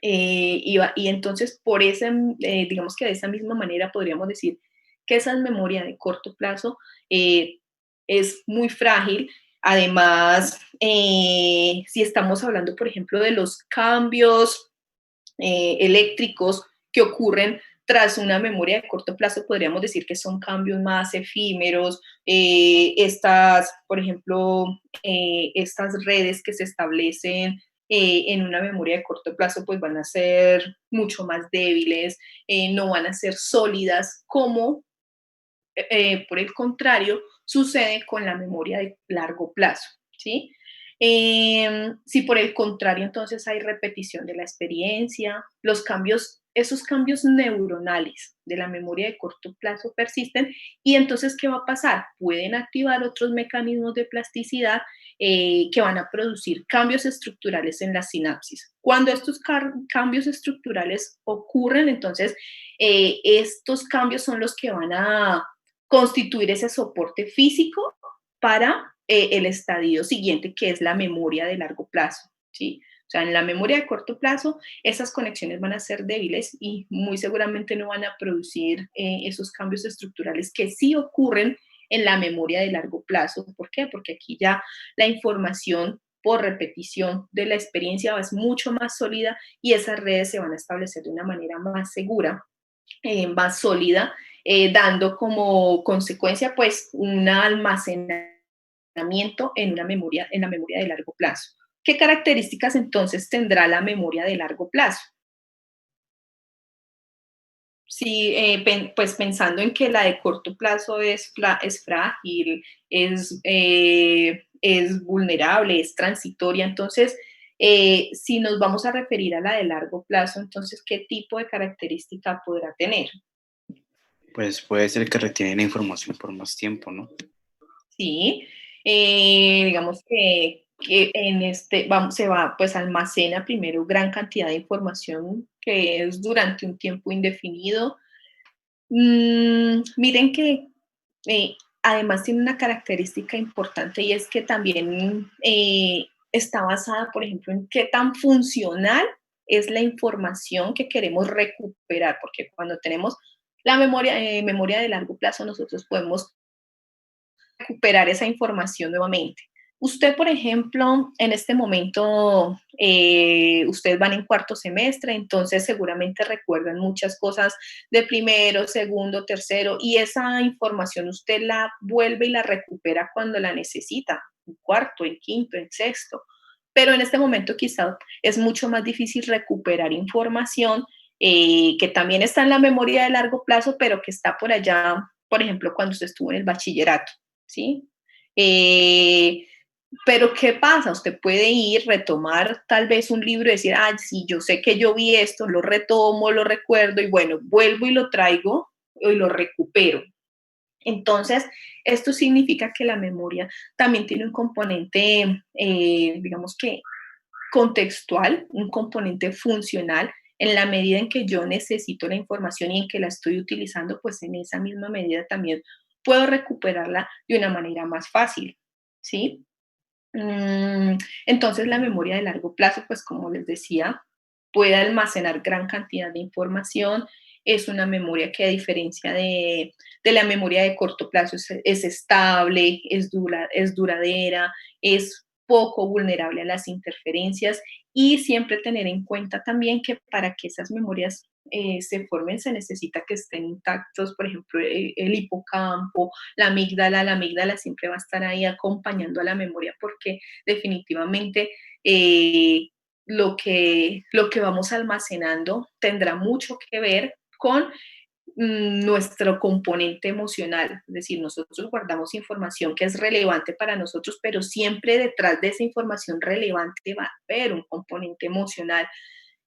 Speaker 1: Y entonces, digamos que de esa misma manera podríamos decir que esa memoria de corto plazo es muy frágil. Además, si estamos hablando, por ejemplo, de los cambios eléctricos que ocurren tras una memoria de corto plazo, podríamos decir que son cambios más efímeros. Por ejemplo, estas redes que se establecen en una memoria de corto plazo, pues van a ser mucho más débiles, no van a ser sólidas como, por el contrario, sucede con la memoria de largo plazo, ¿sí? Si por el contrario, entonces hay repetición de la experiencia, esos cambios neuronales de la memoria de corto plazo persisten y entonces, ¿qué va a pasar? Pueden activar otros mecanismos de plasticidad que van a producir cambios estructurales en la sinapsis. Cuando estos cambios estructurales ocurren, entonces, estos cambios son los que van a constituir ese soporte físico para el estadio siguiente, que es la memoria de largo plazo, ¿sí? O sea, en la memoria de corto plazo, esas conexiones van a ser débiles y muy seguramente no van a producir esos cambios estructurales que sí ocurren en la memoria de largo plazo. ¿Por qué? Porque aquí ya la información por repetición de la experiencia es mucho más sólida y esas redes se van a establecer de una manera más segura, más sólida, dando como consecuencia pues un almacenamiento en la memoria de largo plazo. ¿Qué características entonces tendrá la memoria de largo plazo? Sí, pues pensando en que la de corto plazo es frágil, es vulnerable, es transitoria, entonces, si nos vamos a referir a la de largo plazo, entonces, ¿qué tipo de característica podrá tener?
Speaker 9: Pues puede ser que retiene la información por más tiempo, ¿no?
Speaker 1: Sí, digamos que en pues almacena primero gran cantidad de información que es durante un tiempo indefinido. Miren que además tiene una característica importante y es que también está basada, por ejemplo, en qué tan funcional es la información que queremos recuperar, porque cuando tenemos la memoria de largo plazo, nosotros podemos recuperar esa información nuevamente. Usted, por ejemplo, en este momento, ustedes van en cuarto semestre, entonces seguramente recuerdan muchas cosas de primero, segundo, tercero, y esa información usted la vuelve y la recupera cuando la necesita, en cuarto, en quinto, en sexto. Pero en este momento quizá es mucho más difícil recuperar información que también está en la memoria de largo plazo, pero que está por allá, por ejemplo, cuando usted estuvo en el bachillerato. ¿Sí? Pero ¿qué pasa? Usted puede ir, retomar tal vez un libro y decir, ah, sí, yo sé que yo vi esto, lo retomo, lo recuerdo y bueno, vuelvo y lo traigo y lo recupero. Entonces, esto significa que la memoria también tiene un componente, digamos que contextual, un componente funcional. En la medida en que yo necesito la información y en que la estoy utilizando, pues en esa misma medida también puedo recuperarla de una manera más fácil, ¿sí? Entonces la memoria de largo plazo, pues como les decía, puede almacenar gran cantidad de información. Es una memoria que a diferencia de la memoria de corto plazo es estable, es duradera, es poco vulnerable a las interferencias y siempre tener en cuenta también que para que esas memorias se formen se necesita que estén intactos, por ejemplo, el hipocampo, la amígdala siempre va a estar ahí acompañando a la memoria porque definitivamente lo que vamos almacenando tendrá mucho que ver con nuestro componente emocional, es decir, nosotros guardamos información que es relevante para nosotros, pero siempre detrás de esa información relevante va a haber un componente emocional.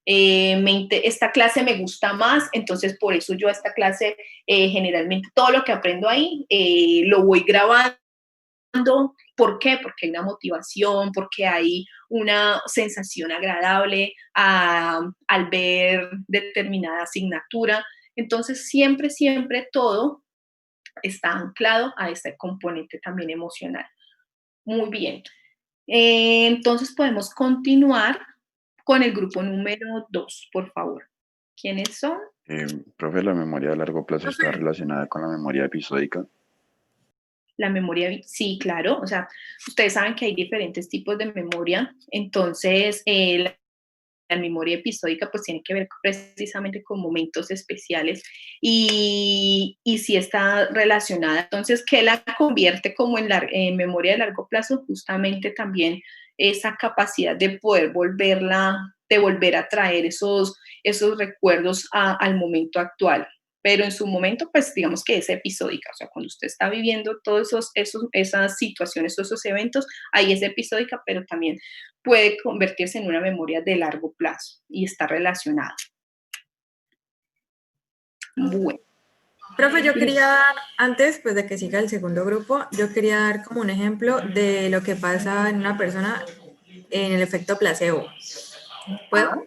Speaker 1: Esta clase me gusta más, entonces por eso yo a esta clase generalmente todo lo que aprendo ahí lo voy grabando. ¿Por qué? Porque hay una motivación, porque hay una sensación agradable al ver determinada asignatura. Entonces, siempre, siempre todo está anclado a ese componente también emocional. Muy bien. Entonces, podemos continuar con el grupo número 2, por favor. ¿Quiénes son?
Speaker 7: Profe, la memoria a largo plazo está relacionada con la memoria episódica.
Speaker 1: La memoria, sí, claro. O sea, ustedes saben que hay diferentes tipos de memoria. Entonces, la memoria episódica pues tiene que ver precisamente con momentos especiales y si está relacionada. Entonces, ¿qué la convierte como en memoria de largo plazo? Justamente también esa capacidad de poder volver a traer esos recuerdos al momento actual. pero en su momento, pues digamos que es episódica, o sea, cuando usted está viviendo todas esas situaciones, todos esos eventos, ahí es episódica, pero también puede convertirse en una memoria de largo plazo y está relacionada. Bueno.
Speaker 11: Profe, yo quería dar, antes pues, de que siga el segundo grupo, yo quería dar como un ejemplo de lo que pasa en una persona en el efecto placebo. ¿Puedo?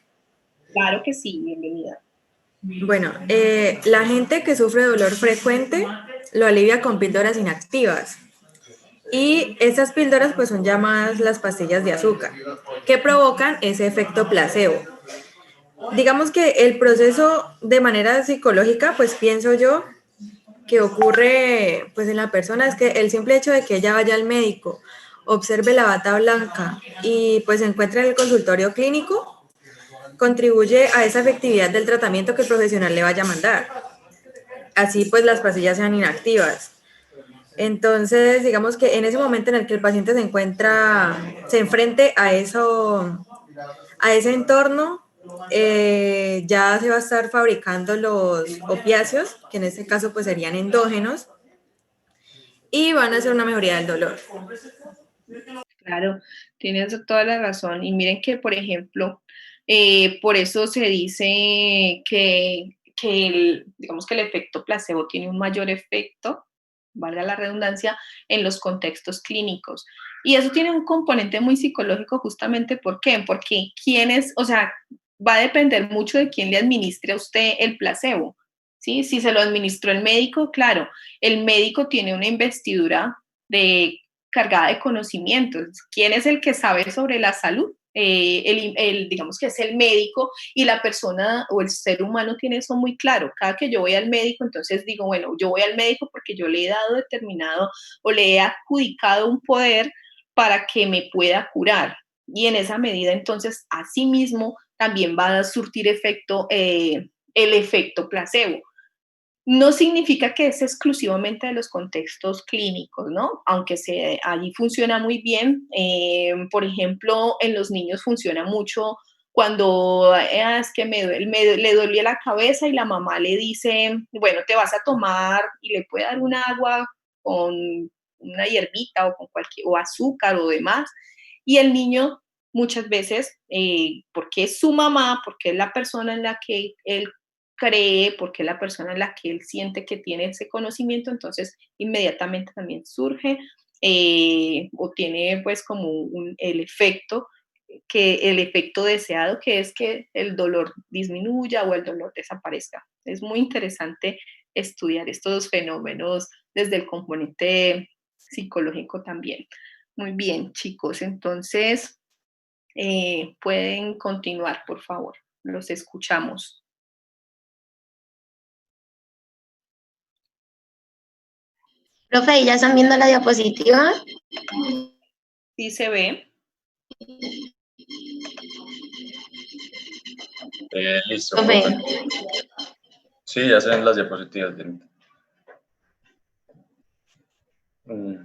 Speaker 1: Claro que sí, bienvenida.
Speaker 11: Bueno, la gente que sufre dolor frecuente lo alivia con píldoras inactivas. Y esas píldoras pues son llamadas las pastillas de azúcar, que provocan ese efecto placebo. Digamos que el proceso de manera psicológica, pues pienso yo que ocurre pues en la persona es que el simple hecho de que ella vaya al médico, observe la bata blanca y pues se encuentre en el consultorio clínico, contribuye a esa efectividad del tratamiento que el profesional le vaya a mandar. Así pues las pastillas sean inactivas. Entonces, digamos que en ese momento en el que el paciente se enfrente a eso, a ese entorno, ya se va a estar fabricando los opiáceos, que en este caso pues serían endógenos, y van a hacer una mejoría del dolor.
Speaker 1: Claro, tienes toda la razón. Y miren que, por ejemplo, por eso se dice que digamos que el efecto placebo tiene un mayor efecto, valga la redundancia, en los contextos clínicos. Y eso tiene un componente muy psicológico justamente, ¿por qué? Porque o sea, va a depender mucho de quién le administre a usted el placebo, ¿sí? Si se lo administró el médico, claro, el médico tiene una investidura cargada de conocimientos. ¿Quién es el que sabe sobre la salud? Digamos que es el médico, y la persona o el ser humano tiene eso muy claro. Cada que yo voy al médico, entonces digo, bueno, yo voy al médico porque yo le he dado determinado o le he adjudicado un poder para que me pueda curar. Y en esa medida, entonces, asimismo, también va a surtir efecto el efecto placebo. No significa que es exclusivamente de los contextos clínicos, ¿no? Aunque allí funciona muy bien. Por ejemplo, en los niños funciona mucho cuando es que le dolía la cabeza y la mamá le dice, bueno, te vas a tomar, y le puede dar un agua con una hierbita o con o azúcar o demás. Y el niño muchas veces, porque es su mamá, porque es la persona en la que él cree, porque es la persona en la que él siente que tiene ese conocimiento, entonces inmediatamente también surge o tiene pues como el efecto deseado, que es que el dolor disminuya o el dolor desaparezca. Es muy interesante estudiar estos fenómenos desde el componente psicológico también. Muy bien, chicos, entonces pueden continuar, por favor. Los escuchamos.
Speaker 10: Profe, ¿ya están viendo la diapositiva?
Speaker 1: Sí se ve.
Speaker 7: Listo, profe. Sí, ya se ven las diapositivas. Ponga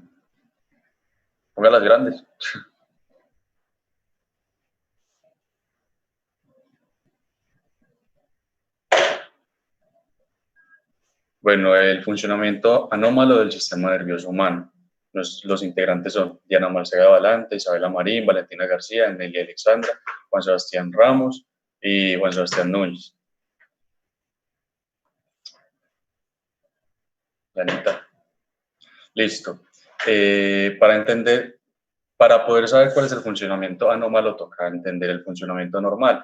Speaker 7: las grandes. Bueno, el funcionamiento anómalo del sistema nervioso humano. Los integrantes son Diana Marcela Valante, Isabela Marín, Valentina García, Nelia Alexandra, Juan Sebastián Ramos y Juan Sebastián Núñez. Janita. Listo. Para poder saber cuál es el funcionamiento anómalo, toca entender el funcionamiento normal.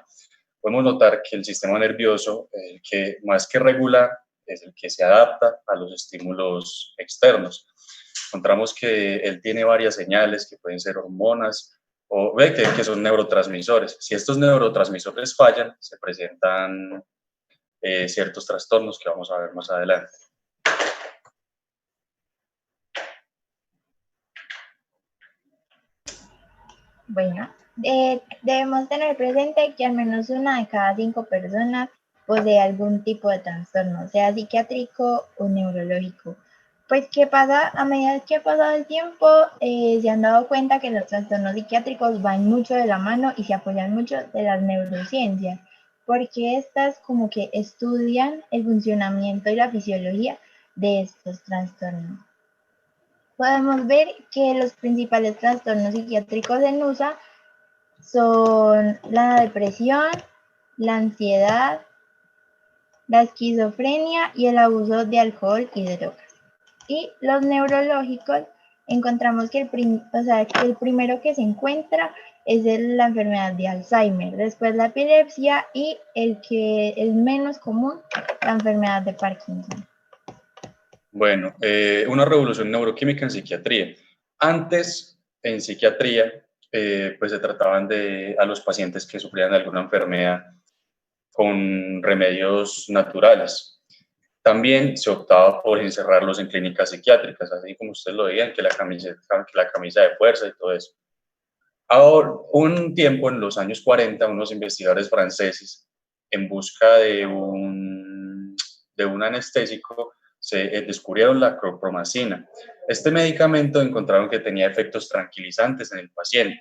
Speaker 7: Podemos notar que el sistema nervioso, el que más que regula, es el que se adapta a los estímulos externos. Encontramos que él tiene varias señales que pueden ser hormonas o que son neurotransmisores. Si estos neurotransmisores fallan, se presentan ciertos trastornos que vamos a ver más adelante.
Speaker 3: Bueno, debemos tener presente que al menos 1 de cada 5 personas posee algún tipo de trastorno, sea psiquiátrico o neurológico. Pues, ¿qué pasa? A medida que ha pasado el tiempo, se han dado cuenta que los trastornos psiquiátricos van mucho de la mano y se apoyan mucho de las neurociencias. porque estas como que estudian el funcionamiento y la fisiología de estos trastornos. Podemos ver que los principales trastornos psiquiátricos en USA son la depresión, la ansiedad, la esquizofrenia y el abuso de alcohol y drogas. Y los neurológicos, encontramos que el primero que se encuentra es la enfermedad de Alzheimer, después la epilepsia y el menos común, la enfermedad de Parkinson.
Speaker 7: Bueno, una revolución neuroquímica en psiquiatría. Antes, en psiquiatría, pues se trataban a los pacientes que sufrían de alguna enfermedad con remedios naturales. También se optaba por encerrarlos en clínicas psiquiátricas, así como ustedes lo veían, que la camisa de fuerza y todo eso. Ahora, un tiempo, en los años 40, unos investigadores franceses, en busca de un anestésico, descubrieron la clorpromacina. Este medicamento encontraron que tenía efectos tranquilizantes en el paciente.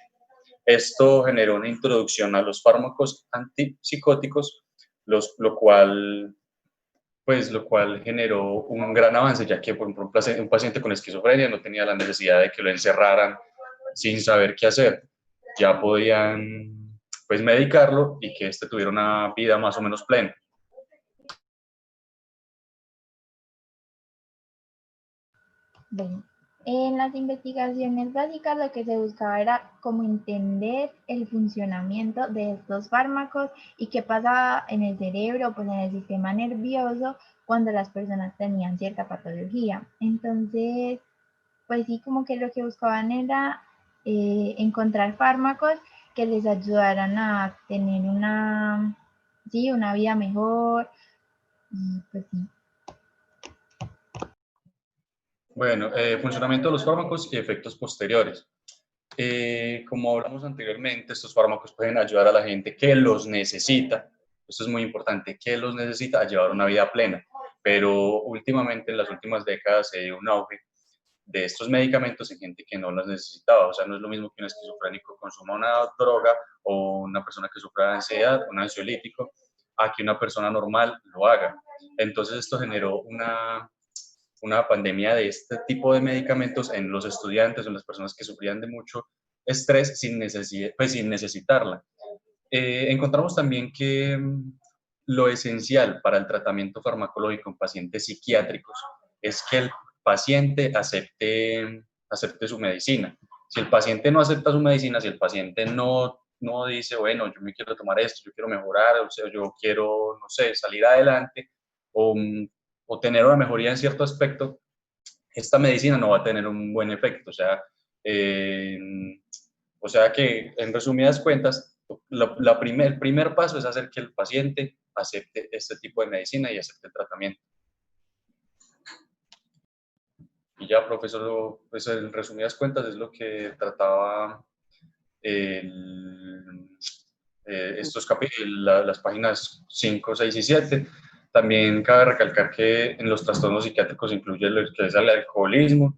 Speaker 7: Esto generó una introducción a los fármacos antipsicóticos, lo cual generó un gran avance, ya que por ejemplo, un paciente con esquizofrenia no tenía la necesidad de que lo encerraran sin saber qué hacer. Ya podían pues medicarlo y que éste tuviera una vida más o menos plena.
Speaker 3: Bueno, en las investigaciones básicas lo que se buscaba era como entender el funcionamiento de estos fármacos y qué pasaba en el cerebro, pues en el sistema nervioso cuando las personas tenían cierta patología. Entonces, pues sí, como que lo que buscaban era encontrar fármacos que les ayudaran a tener una vida mejor y pues sí.
Speaker 7: Bueno, funcionamiento de los fármacos y efectos posteriores. Como hablamos anteriormente, estos fármacos pueden ayudar a la gente que los necesita, esto es muy importante, que los necesita a llevar una vida plena, pero últimamente, en las últimas décadas, se dio un auge de estos medicamentos en gente que no los necesitaba. O sea, no es lo mismo que un esquizofrénico consuma una droga o una persona que sufra de ansiedad, un ansiolítico, a que una persona normal lo haga. Entonces esto generó una pandemia de este tipo de medicamentos en los estudiantes o en las personas que sufrían de mucho estrés sin necesitarla. Encontramos también que lo esencial para el tratamiento farmacológico en pacientes psiquiátricos es que el paciente acepte su medicina. Si el paciente no acepta su medicina, si el paciente no dice, bueno, yo me quiero tomar esto, yo quiero mejorar, o sea, yo quiero, no sé, salir adelante o tener una mejoría en cierto aspecto, esta medicina no va a tener un buen efecto. O sea que, en resumidas cuentas, el primer paso es hacer que el paciente acepte este tipo de medicina y acepte el tratamiento. Y ya, profesor, pues en resumidas cuentas es lo que trataba las páginas 5, 6 y 7. También cabe recalcar que en los trastornos psiquiátricos incluye lo que es el alcoholismo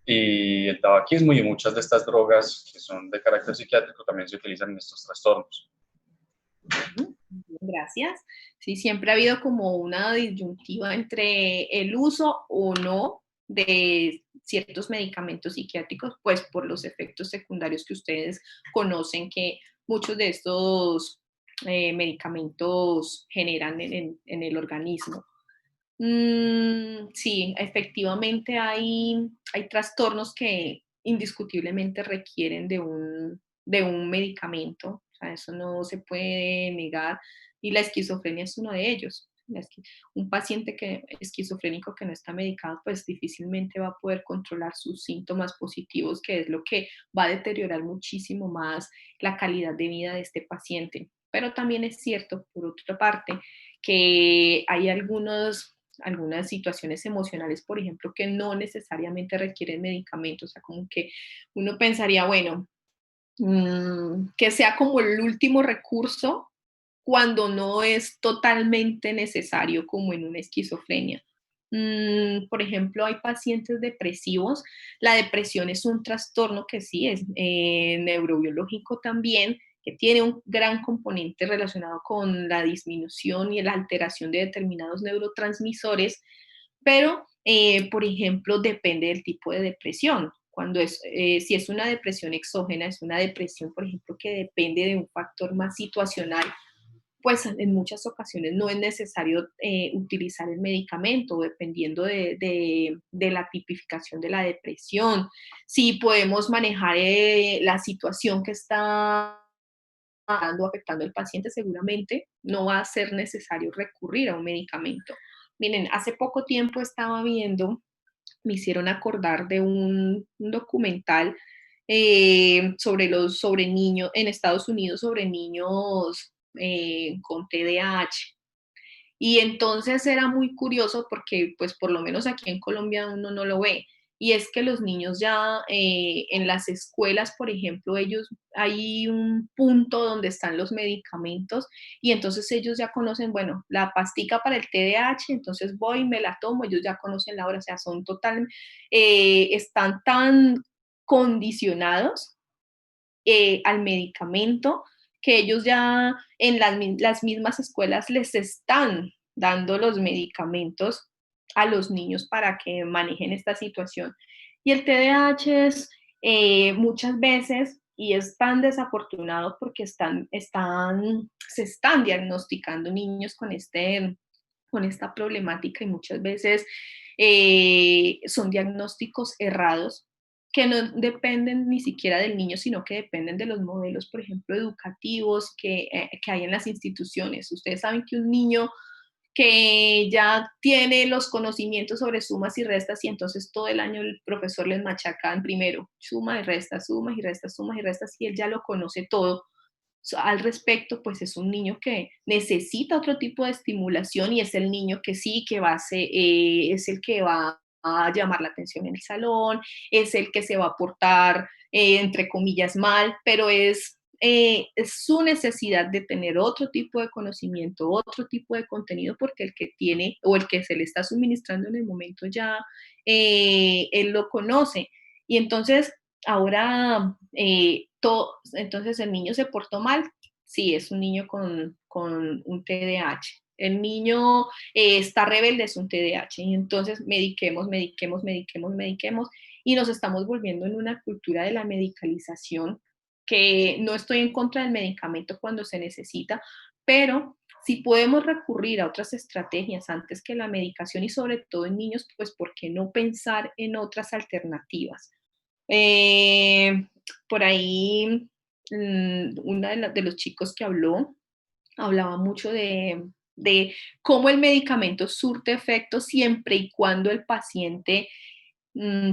Speaker 7: y el tabaquismo, y muchas de estas drogas que son de carácter psiquiátrico también se utilizan en estos trastornos.
Speaker 1: Gracias. Sí, siempre ha habido como una disyuntiva entre el uso o no de ciertos medicamentos psiquiátricos, pues por los efectos secundarios que ustedes conocen que muchos de estos medicamentos generan en el organismo. Sí, efectivamente hay trastornos que indiscutiblemente requieren de un medicamento, o sea, eso no se puede negar, y la esquizofrenia es uno de ellos. Un paciente esquizofrénico que no está medicado, pues difícilmente va a poder controlar sus síntomas positivos, que es lo que va a deteriorar muchísimo más la calidad de vida de este paciente. Pero también es cierto, por otra parte, que hay algunas situaciones emocionales, por ejemplo, que no necesariamente requieren medicamentos. O sea, como que uno pensaría, bueno, que sea como el último recurso cuando no es totalmente necesario, como en una esquizofrenia. Por ejemplo, hay pacientes depresivos. La depresión es un trastorno que sí es neurobiológico también, que tiene un gran componente relacionado con la disminución y la alteración de determinados neurotransmisores, pero, por ejemplo, depende del tipo de depresión. Si es una depresión exógena, es una depresión, por ejemplo, que depende de un factor más situacional, pues en muchas ocasiones no es necesario utilizar el medicamento, dependiendo de la tipificación de la depresión. Si podemos manejar la situación que está afectando al paciente, seguramente no va a ser necesario recurrir a un medicamento. Miren, hace poco tiempo estaba viendo, me hicieron acordar de un documental sobre niños en Estados Unidos, sobre niños con TDAH. Y entonces era muy curioso porque, pues, por lo menos aquí en Colombia uno no lo ve. Y es que los niños ya en las escuelas, por ejemplo, hay un punto donde están los medicamentos y entonces ellos ya conocen, bueno, la pastica para el TDAH, entonces voy y me la tomo, ellos ya conocen la hora, o sea, están tan condicionados al medicamento que ellos ya en las mismas escuelas les están dando los medicamentos a los niños para que manejen esta situación. Y el TDAH es muchas veces, y es tan desafortunado porque se están diagnosticando niños con esta problemática y muchas veces son diagnósticos errados que no dependen ni siquiera del niño, sino que dependen de los modelos, por ejemplo, educativos que hay en las instituciones. Ustedes saben que un niño que ya tiene los conocimientos sobre sumas y restas y entonces todo el año el profesor les machaca en primero, suma y resta, sumas y restas, sumas y restas, y él ya lo conoce todo al respecto, pues es un niño que necesita otro tipo de estimulación y es el niño que sí, que es el que va a llamar la atención en el salón, es el que se va a portar, entre comillas, mal, pero es su necesidad de tener otro tipo de conocimiento, otro tipo de contenido, porque el que tiene o el que se le está suministrando en el momento ya, él lo conoce. Y entonces, ahora, entonces el niño se portó mal, sí, es un niño con un TDAH. El niño está rebelde, es un TDAH. Y entonces mediquemos, mediquemos, mediquemos, mediquemos. Y nos estamos volviendo en una cultura de la medicalización, que no estoy en contra del medicamento cuando se necesita, pero si podemos recurrir a otras estrategias antes que la medicación y sobre todo en niños, pues ¿por qué no pensar en otras alternativas? Por ahí, uno de los chicos que hablaba mucho de cómo el medicamento surte efecto siempre y cuando el paciente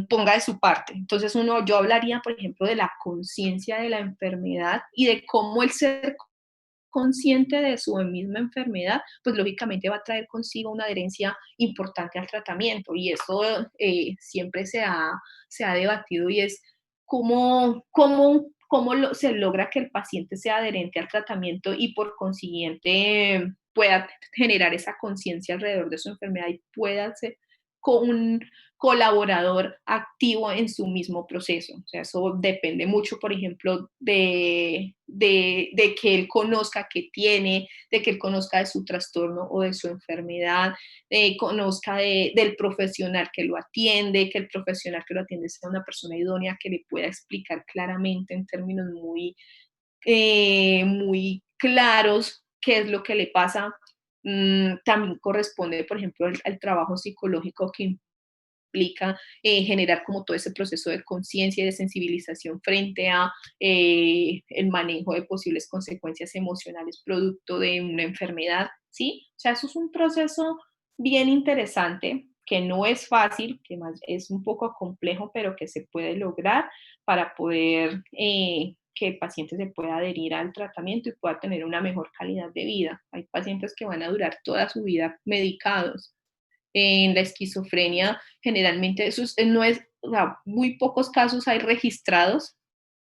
Speaker 1: ponga de su parte. Entonces yo hablaría, por ejemplo, de la conciencia de la enfermedad y de cómo el ser consciente de su misma enfermedad, pues lógicamente va a traer consigo una adherencia importante al tratamiento y eso siempre se ha debatido y es cómo se logra que el paciente sea adherente al tratamiento y por consiguiente pueda generar esa conciencia alrededor de su enfermedad y pueda ser un colaborador activo en su mismo proceso. O sea, eso depende mucho, por ejemplo, de que él conozca qué tiene, de que él conozca de su trastorno o de su enfermedad, conozca del profesional que lo atiende, que el profesional que lo atiende sea una persona idónea que le pueda explicar claramente en términos muy claros qué es lo que le pasa. También corresponde, por ejemplo, al trabajo psicológico que implica generar como todo ese proceso de conciencia y de sensibilización frente a el manejo de posibles consecuencias emocionales producto de una enfermedad, ¿sí? O sea, eso es un proceso bien interesante que no es fácil, que más es un poco complejo, pero que se puede lograr para poder que el paciente se pueda adherir al tratamiento y pueda tener una mejor calidad de vida. Hay pacientes que van a durar toda su vida medicados. En la esquizofrenia, generalmente no es, o sea, muy pocos casos hay registrados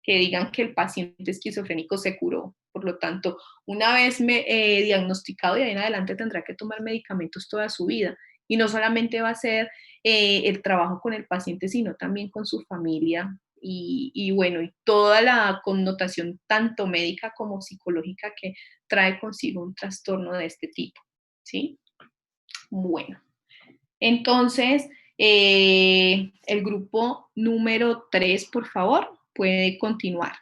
Speaker 1: que digan que el paciente esquizofrénico se curó. Por lo tanto, una vez diagnosticado y ahí en adelante tendrá que tomar medicamentos toda su vida. Y no solamente va a ser el trabajo con el paciente, sino también con su familia y bueno, y toda la connotación tanto médica como psicológica que trae consigo un trastorno de este tipo, ¿sí? Bueno, entonces, el grupo número 3, por favor, puede continuar.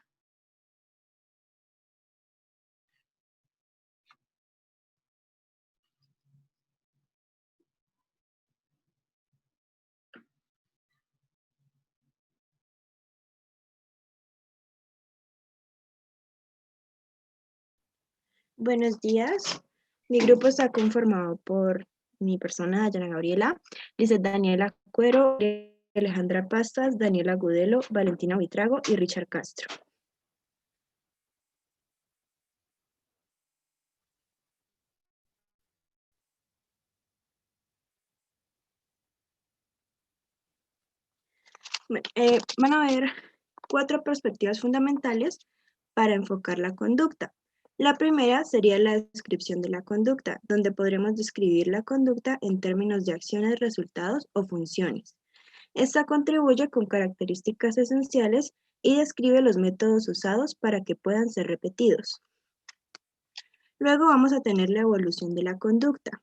Speaker 12: Buenos días. Mi grupo está conformado por mi persona, Dayana Gabriela, Lizeth Daniela Cuero, Alejandra Pastas, Daniela Gudelo, Valentina Buitrago y Richard Castro. Van a haber 4 perspectivas fundamentales para enfocar la conducta. La primera sería la descripción de la conducta, donde podremos describir la conducta en términos de acciones, resultados o funciones. Esta contribuye con características esenciales y describe los métodos usados para que puedan ser repetidos. Luego vamos a tener la evolución de la conducta,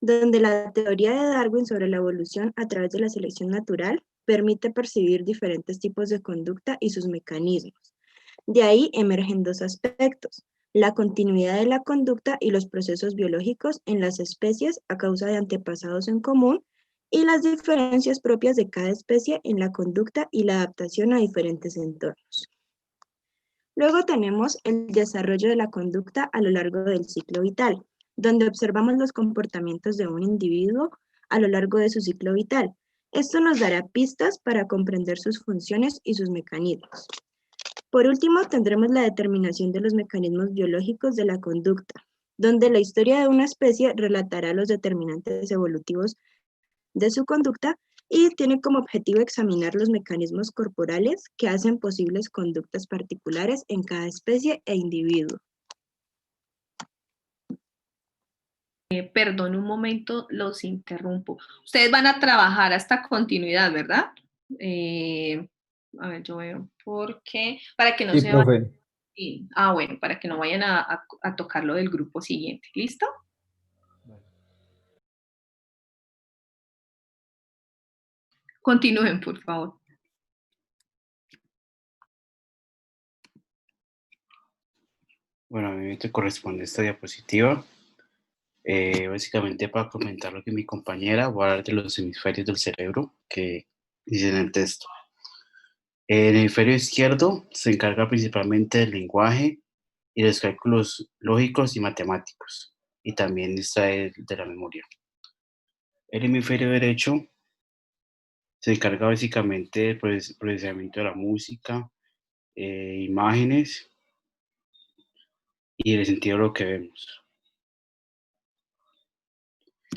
Speaker 12: donde la teoría de Darwin sobre la evolución a través de la selección natural permite percibir diferentes tipos de conducta y sus mecanismos. De ahí emergen 2 aspectos: la continuidad de la conducta y los procesos biológicos en las especies a causa de antepasados en común, y las diferencias propias de cada especie en la conducta y la adaptación a diferentes entornos. Luego tenemos el desarrollo de la conducta a lo largo del ciclo vital, donde observamos los comportamientos de un individuo a lo largo de su ciclo vital. Esto nos dará pistas para comprender sus funciones y sus mecanismos. Por último, tendremos la determinación de los mecanismos biológicos de la conducta, donde la historia de una especie relatará los determinantes evolutivos de su conducta y tiene como objetivo examinar los mecanismos corporales que hacen posibles conductas particulares en cada especie e individuo.
Speaker 1: Perdón, un momento, los interrumpo. Ustedes van a trabajar hasta continuidad, ¿verdad? A ver, yo veo, porque para que no
Speaker 2: Sí,
Speaker 1: se vayan.
Speaker 2: profe.
Speaker 1: Sí. Bueno, para que no vayan a tocar lo del grupo siguiente. ¿Listo? Continúen, por favor.
Speaker 9: Bueno, a mí me corresponde esta diapositiva. Básicamente para comentar lo que mi compañera, voy a hablar de los hemisferios del cerebro que dice en el texto. El hemisferio izquierdo se encarga principalmente del lenguaje y los cálculos lógicos y matemáticos, y también está de la memoria. El hemisferio derecho se encarga básicamente del procesamiento de la música, imágenes y el sentido de lo que vemos.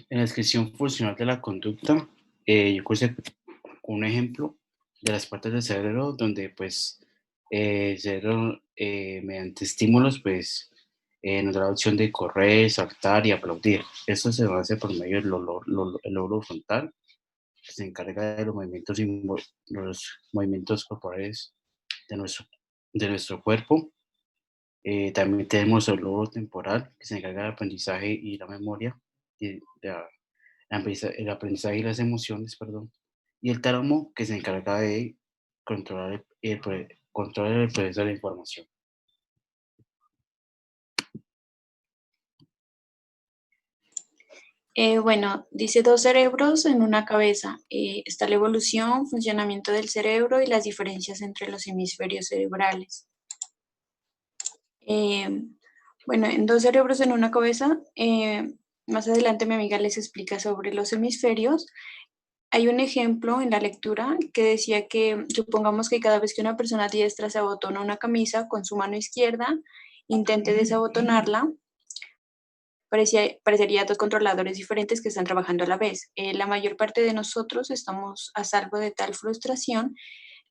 Speaker 9: En la descripción funcional de la conducta, yo puse un ejemplo de las partes del cerebro donde pues el cerebro mediante estímulos pues nos da la opción de correr, saltar y aplaudir. Esto se hace por medio del lóbulo frontal, que se encarga de los movimientos corporales de nuestro cuerpo. También tenemos el lóbulo temporal, que se encarga del aprendizaje y la memoria, el aprendizaje y las emociones, perdón. Y el tálamo, que se encarga de controlar el proceso de la información.
Speaker 4: Bueno, dice 2 cerebros en una cabeza. Está la evolución, funcionamiento del cerebro y las diferencias entre los hemisferios cerebrales. Bueno, en 2 cerebros en una cabeza, más adelante mi amiga les explica sobre los hemisferios. Hay un ejemplo en la lectura que decía que supongamos que cada vez que una persona diestra se abotona una camisa con su mano izquierda, intente desabotonarla, parecería 2 controladores diferentes que están trabajando a la vez. La mayor parte de nosotros estamos a salvo de tal frustración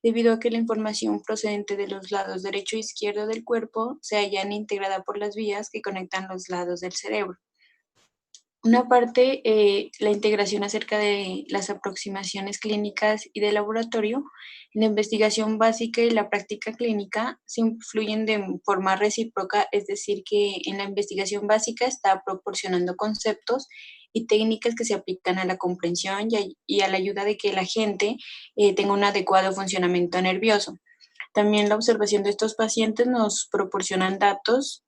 Speaker 4: debido a que la información procedente de los lados derecho e izquierdo del cuerpo se hallan integrada por las vías que conectan los lados del cerebro. Una parte, la integración acerca de las aproximaciones clínicas y de laboratorio. La investigación básica y la práctica clínica se influyen de forma recíproca, es decir, que en la investigación básica está proporcionando conceptos y técnicas que se aplican a la comprensión y a la ayuda de que la gente tenga un adecuado funcionamiento nervioso. También la observación de estos pacientes nos proporcionan datos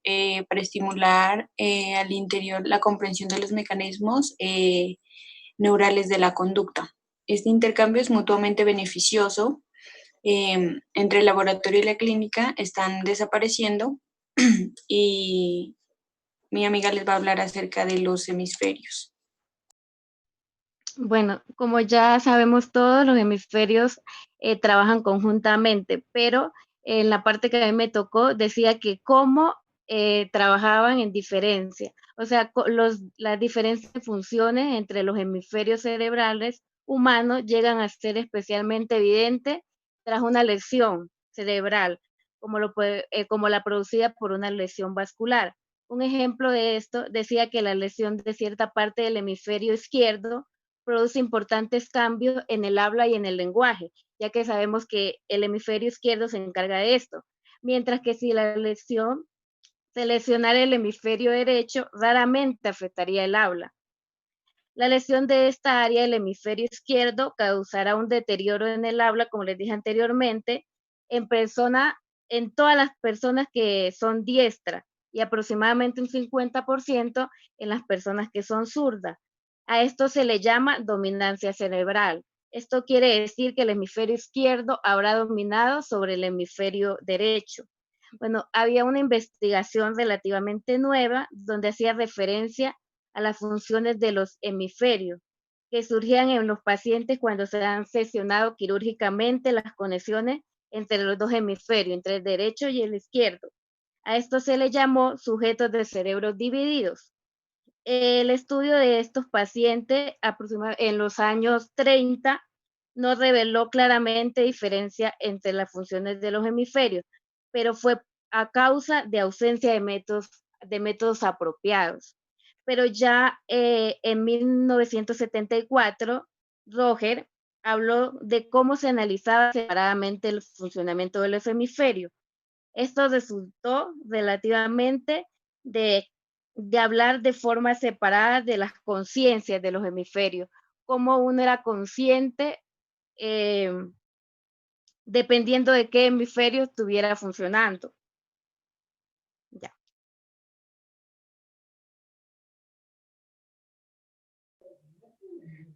Speaker 4: para estimular al interior la comprensión de los mecanismos neurales de la conducta. Este intercambio es mutuamente beneficioso. Entre el laboratorio y la clínica están desapareciendo y mi amiga les va a hablar acerca de los hemisferios.
Speaker 13: Bueno, como ya sabemos todos, los hemisferios trabajan conjuntamente, pero en la parte que a mí me tocó decía que cómo trabajaban en diferencia, o sea, las diferentes funciones entre los hemisferios cerebrales humanos llegan a ser especialmente evidentes tras una lesión cerebral, como la producida por una lesión vascular. Un ejemplo de esto decía que la lesión de cierta parte del hemisferio izquierdo produce importantes cambios en el habla y en el lenguaje, ya que sabemos que el hemisferio izquierdo se encarga de esto, mientras que si la lesión se lesionara el hemisferio derecho, raramente afectaría el habla. La lesión de esta área del hemisferio izquierdo causará un deterioro en el habla, como les dije anteriormente, en todas las personas que son diestras y aproximadamente un 50% en las personas que son zurdas. A esto se le llama dominancia cerebral. Esto quiere decir que el hemisferio izquierdo habrá dominado sobre el hemisferio derecho. Bueno, había una investigación relativamente nueva donde hacía referencia a las funciones de los hemisferios que surgían en los pacientes cuando se han seccionado quirúrgicamente las conexiones entre los dos hemisferios, entre el derecho y el izquierdo. A esto se le llamó sujetos de cerebros divididos. El estudio de estos pacientes en los años 30 no reveló claramente diferencia entre las funciones de los hemisferios, pero fue a causa de ausencia de métodos apropiados. Pero ya en 1974, Roger habló de cómo se analizaba separadamente el funcionamiento de los hemisferios. Esto resultó relativamente de hablar de forma separada de las conciencias de los hemisferios, cómo uno era consciente dependiendo de qué hemisferio estuviera funcionando. Ya.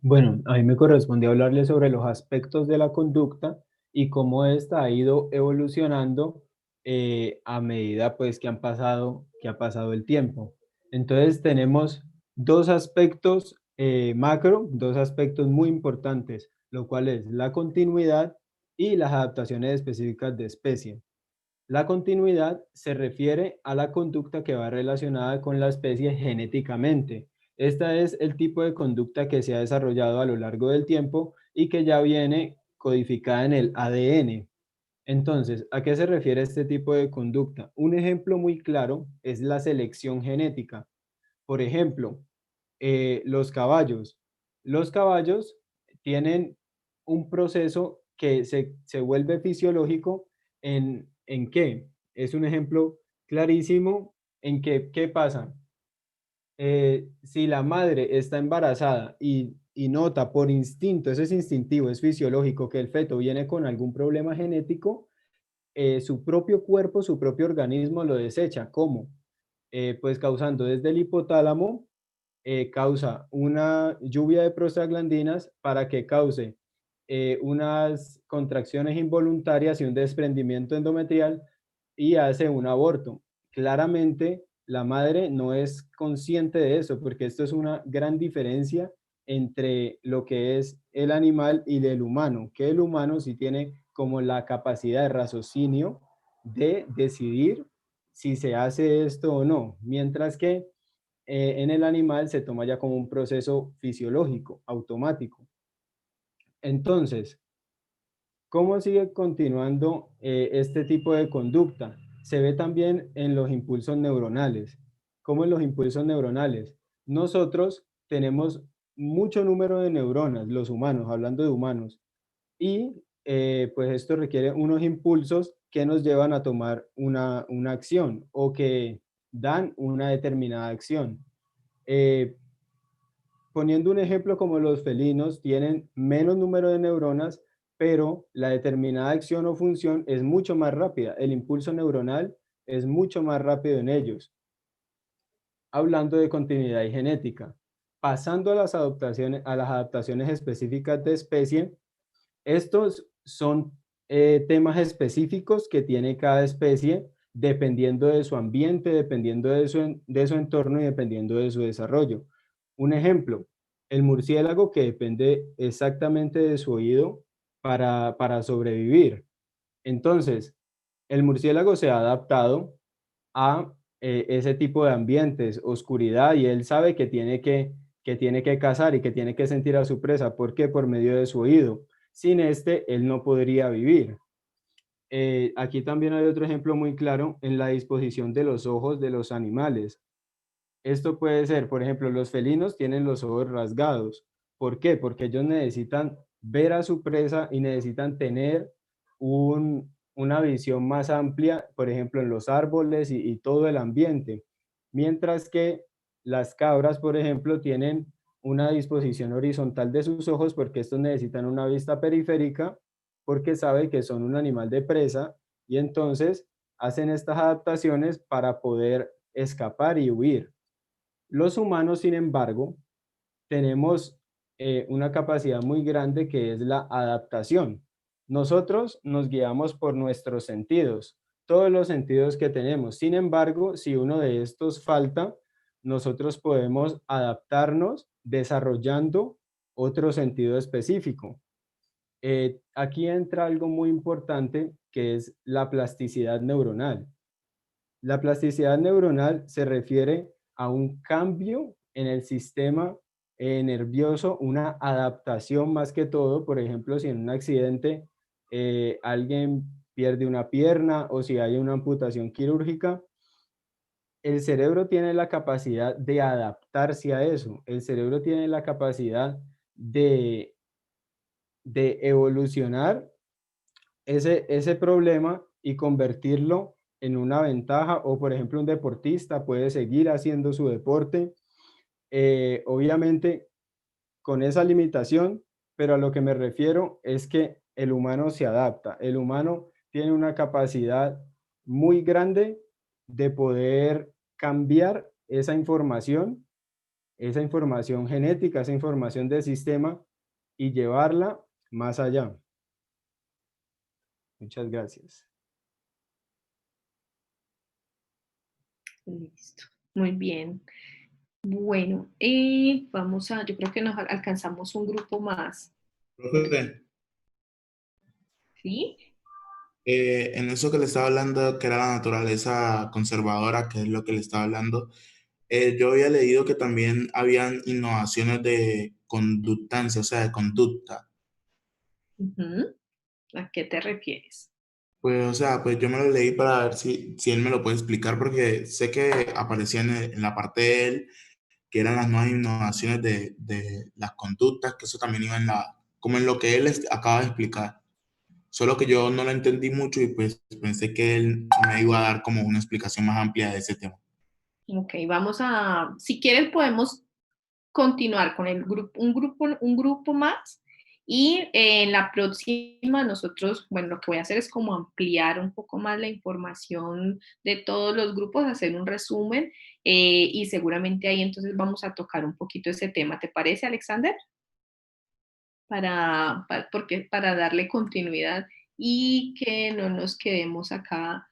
Speaker 2: Bueno, a mí me corresponde hablarles sobre los aspectos de la conducta y cómo ésta ha ido evolucionando a medida pues que ha pasado el tiempo. Entonces tenemos dos aspectos macro, dos aspectos muy importantes, lo cual es la continuidad y las adaptaciones específicas de especie. La continuidad se refiere a la conducta que va relacionada con la especie genéticamente. Esta es el tipo de conducta que se ha desarrollado a lo largo del tiempo y que ya viene codificada en el ADN. Entonces, ¿a qué se refiere este tipo de conducta? Un ejemplo muy claro es la selección genética. Por ejemplo, los caballos. Los caballos tienen un proceso que se vuelve fisiológico ¿en qué? Es un ejemplo clarísimo en que, ¿qué pasa? Si la madre está embarazada y nota por instinto, eso es instintivo, es fisiológico, que el feto viene con algún problema genético, su propio cuerpo, su propio organismo lo desecha. ¿Cómo? Pues causando desde el hipotálamo, causa una lluvia de prostaglandinas para que cause unas contracciones involuntarias y un desprendimiento endometrial y hace un aborto. Claramente, la madre no es consciente de eso, porque esto es una gran diferencia entre lo que es el animal y el humano, que el humano sí tiene como la capacidad de raciocinio de decidir si se hace esto o no, mientras que en el animal se toma ya como un proceso fisiológico, automático. Entonces, ¿cómo sigue continuando este tipo de conducta? Se ve también en los impulsos neuronales. ¿Cómo en los impulsos neuronales? Nosotros tenemos mucho número de neuronas, los humanos, hablando de humanos, y pues esto requiere unos impulsos que nos llevan a tomar una acción o que dan una determinada acción. Poniendo un ejemplo, como los felinos tienen menos número de neuronas, pero la determinada acción o función es mucho más rápida. El impulso neuronal es mucho más rápido en ellos. Hablando de continuidad y genética. Pasando a las adaptaciones específicas de especie, estos son temas específicos que tiene cada especie dependiendo de su ambiente, dependiendo de su entorno y dependiendo de su desarrollo. Un ejemplo, el murciélago, que depende exactamente de su oído para sobrevivir. Entonces, el murciélago se ha adaptado a ese tipo de ambientes, oscuridad, y él sabe que tiene que cazar y que tiene que sentir a su presa. ¿Por qué? Por medio de su oído. Sin este, él no podría vivir. Aquí también hay otro ejemplo muy claro en la disposición de los ojos de los animales. Esto puede ser, por ejemplo, los felinos tienen los ojos rasgados. ¿Por qué? Porque ellos necesitan ver a su presa y necesitan tener una visión más amplia, por ejemplo, en los árboles y todo el ambiente. Mientras que las cabras, por ejemplo, tienen una disposición horizontal de sus ojos porque estos necesitan una vista periférica porque saben que son un animal de presa y entonces hacen estas adaptaciones para poder escapar y huir. Los humanos, sin embargo, tenemos una capacidad muy grande que es la adaptación. Nosotros nos guiamos por nuestros sentidos, todos los sentidos que tenemos. Sin embargo, si uno de estos falta, nosotros podemos adaptarnos desarrollando otro sentido específico. Aquí entra algo muy importante que es la plasticidad neuronal. La plasticidad neuronal se refiere a un cambio en el sistema nervioso, una adaptación más que todo. Por ejemplo, si en un accidente alguien pierde una pierna o si hay una amputación quirúrgica, el cerebro tiene la capacidad de adaptarse a eso. El cerebro tiene la capacidad de evolucionar ese problema y convertirlo en una ventaja. O por ejemplo, un deportista puede seguir haciendo su deporte, obviamente con esa limitación, pero a lo que me refiero es que el humano se adapta. El humano tiene una capacidad muy grande de poder cambiar esa información genética, esa información del sistema y llevarla más allá. Muchas gracias.
Speaker 1: Listo, muy bien. Bueno, yo creo que nos alcanzamos un grupo más.
Speaker 14: Profe,
Speaker 1: ¿Sí?
Speaker 14: en eso que le estaba hablando, que era la naturaleza conservadora, que es lo que le estaba hablando, yo había leído que también habían innovaciones de conductancia, o sea, de conducta.
Speaker 1: Ujú. ¿A qué te refieres?
Speaker 14: Pues, o sea, pues yo me lo leí para ver si él me lo puede explicar, porque sé que aparecía en la parte de él, que eran las nuevas innovaciones de las conductas, que eso también iba como en lo que él acaba de explicar. Solo que yo no lo entendí mucho y pues pensé que él me iba a dar como una explicación más amplia de ese tema.
Speaker 1: Ok, si quieres podemos continuar con un grupo más y en la próxima nosotros, bueno, lo que voy a hacer es como ampliar un poco más la información de todos los grupos, hacer un resumen y seguramente ahí entonces vamos a tocar un poquito ese tema. ¿Te parece, Alexander? Para darle continuidad y que no nos quedemos acá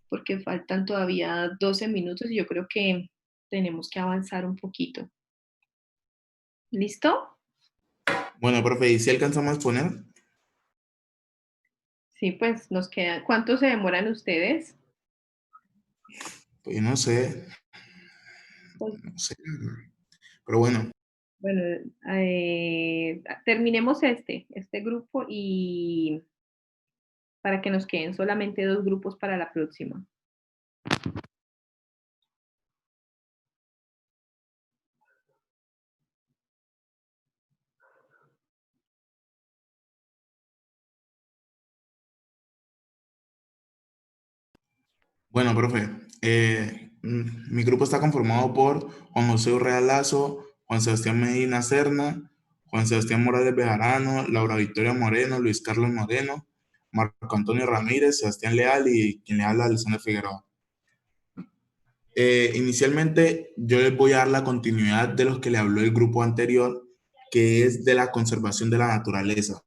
Speaker 1: porque faltan todavía 12 minutos y yo creo que tenemos que avanzar un poquito. ¿Listo?
Speaker 14: Bueno, profe, ¿y si alcanzamos a exponer?
Speaker 1: Sí, pues nos queda. ¿Cuánto se demoran ustedes?
Speaker 14: Pues yo no sé,
Speaker 1: Pues,
Speaker 14: no sé. Pero bueno,
Speaker 1: bueno, terminemos este grupo y para que nos queden solamente 2 grupos para la próxima.
Speaker 14: Bueno, profe, mi grupo está conformado por Juan José Urrea Lazo, Juan Sebastián Medina Serna, Juan Sebastián Morales Bejarano, Laura Victoria Moreno, Luis Carlos Moreno, Marco Antonio Ramírez, Sebastián Leal y quien le habla, Alexander Figueroa. Inicialmente yo les voy a dar la continuidad de los que le habló el grupo anterior, que es de la conservación de la naturaleza.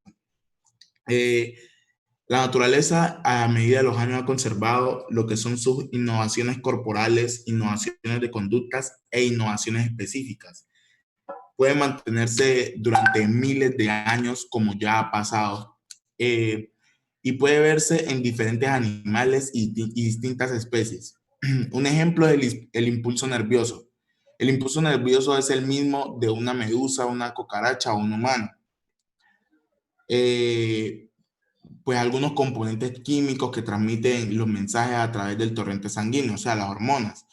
Speaker 14: La naturaleza, a medida de los años, ha conservado lo que son sus innovaciones corporales, innovaciones de conductas e innovaciones específicas. Puede mantenerse durante miles de años, como ya ha pasado, y puede verse en diferentes animales y distintas especies. Un ejemplo es el impulso nervioso. El impulso nervioso es el mismo de una medusa, una cucaracha o un humano. Pues algunos componentes químicos que transmiten los mensajes a través del torrente sanguíneo, o sea, las hormonas,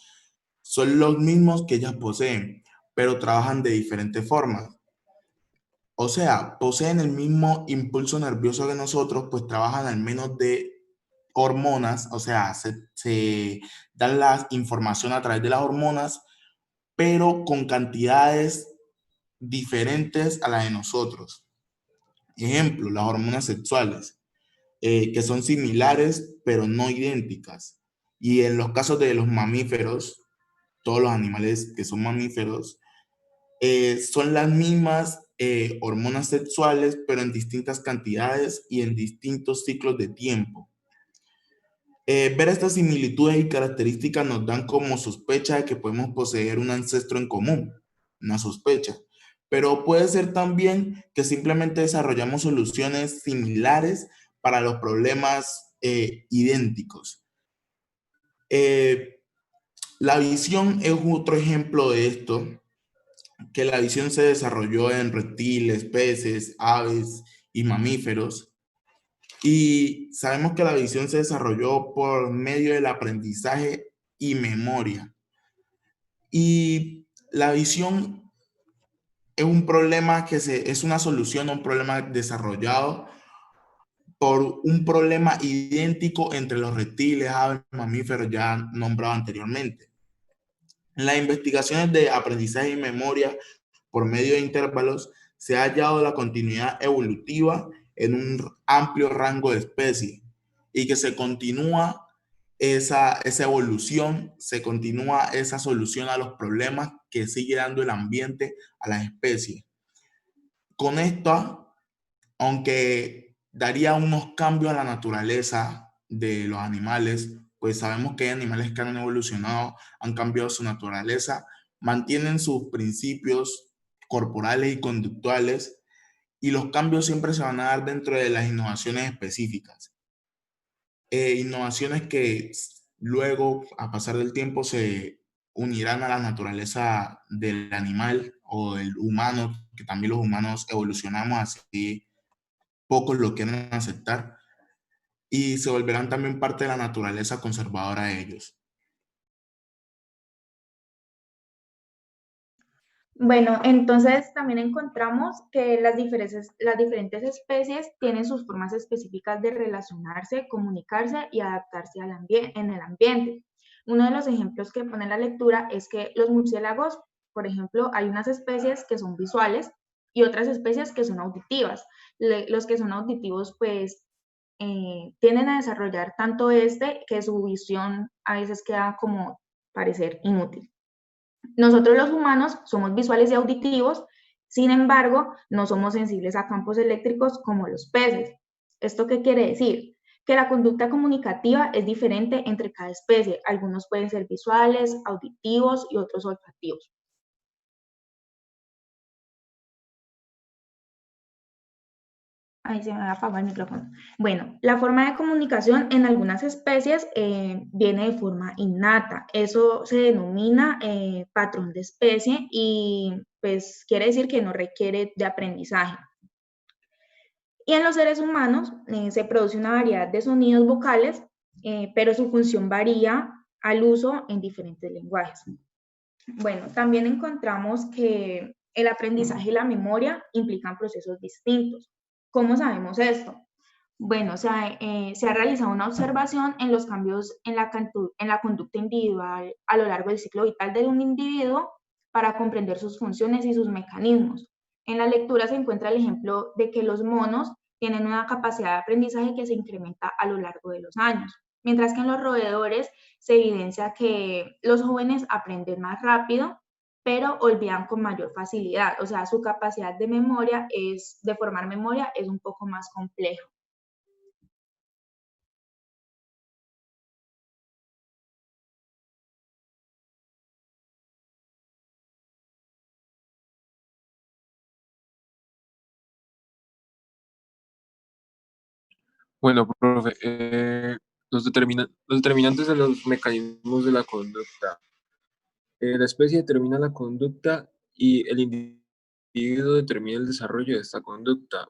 Speaker 14: son los mismos que ellas poseen, pero trabajan de diferentes formas. O sea, poseen el mismo impulso nervioso que nosotros, pues trabajan al menos de hormonas, o sea, se dan la información a través de las hormonas, pero con cantidades diferentes a las de nosotros. Ejemplo, las hormonas sexuales, que son similares pero no idénticas. Y en los casos de los mamíferos, todos los animales que son mamíferos, son las mismas hormonas sexuales, pero en distintas cantidades y en distintos ciclos de tiempo. Ver estas similitudes y características nos dan como sospecha de que podemos poseer un ancestro en común, una sospecha. Pero puede ser también que simplemente desarrollamos soluciones similares para los problemas idénticos. La visión es otro ejemplo de esto, que la visión se desarrolló en reptiles, peces, aves y mamíferos. Y sabemos que la visión se desarrolló por medio del aprendizaje y memoria. Y la visión es un problema es una solución a un problema desarrollado por un problema idéntico entre los reptiles, aves, mamíferos ya nombrado anteriormente. En las investigaciones de aprendizaje y memoria por medio de intervalos se ha hallado la continuidad evolutiva en un amplio rango de especies y que se continúa esa evolución, se continúa esa solución a los problemas que sigue dando el ambiente a las especies. Con esto, aunque daría unos cambios a la naturaleza de los animales, pues sabemos que hay animales que han evolucionado, han cambiado su naturaleza, mantienen sus principios corporales y conductuales, y los cambios siempre se van a dar dentro de las innovaciones específicas. Innovaciones que luego, a pasar del tiempo, se unirán a la naturaleza del animal o del humano, que también los humanos evolucionamos así, pocos lo quieren aceptar, y se volverán también parte de la naturaleza conservadora de ellos.
Speaker 11: Bueno, entonces también encontramos que las diferentes especies tienen sus formas específicas de relacionarse, comunicarse y adaptarse en el ambiente. Uno de los ejemplos que pone la lectura es que los murciélagos, por ejemplo, hay unas especies que son visuales y otras especies que son auditivas. Los que son auditivos, pues, tienden a desarrollar tanto que su visión a veces queda como parecer inútil. Nosotros los humanos somos visuales y auditivos, sin embargo, no somos sensibles a campos eléctricos como los peces. ¿Esto qué quiere decir? Que la conducta comunicativa es diferente entre cada especie. Algunos pueden ser visuales, auditivos y otros olfativos. Ahí se me apagó el micrófono. Bueno, la forma de comunicación en algunas especies viene de forma innata. Eso se denomina patrón de especie y pues quiere decir que no requiere de aprendizaje. Y en los seres humanos se produce una variedad de sonidos vocales, pero su función varía al uso en diferentes lenguajes. Bueno, también encontramos que el aprendizaje y la memoria implican procesos distintos. ¿Cómo sabemos esto?
Speaker 15: Bueno, se ha realizado una observación en los cambios en la conducta individual a lo largo del ciclo vital de un individuo para comprender sus funciones y sus mecanismos. En la lectura se encuentra el ejemplo de que los monos tienen una capacidad de aprendizaje que se incrementa a lo largo de los años, mientras que en los roedores se evidencia que los jóvenes aprenden más rápido, pero olvidan con mayor facilidad, o sea, su capacidad de memoria de formar memoria es un poco más complejo.
Speaker 8: Bueno, profe, los determinantes de los mecanismos de la conducta. La especie determina la conducta y el individuo determina el desarrollo de esta conducta.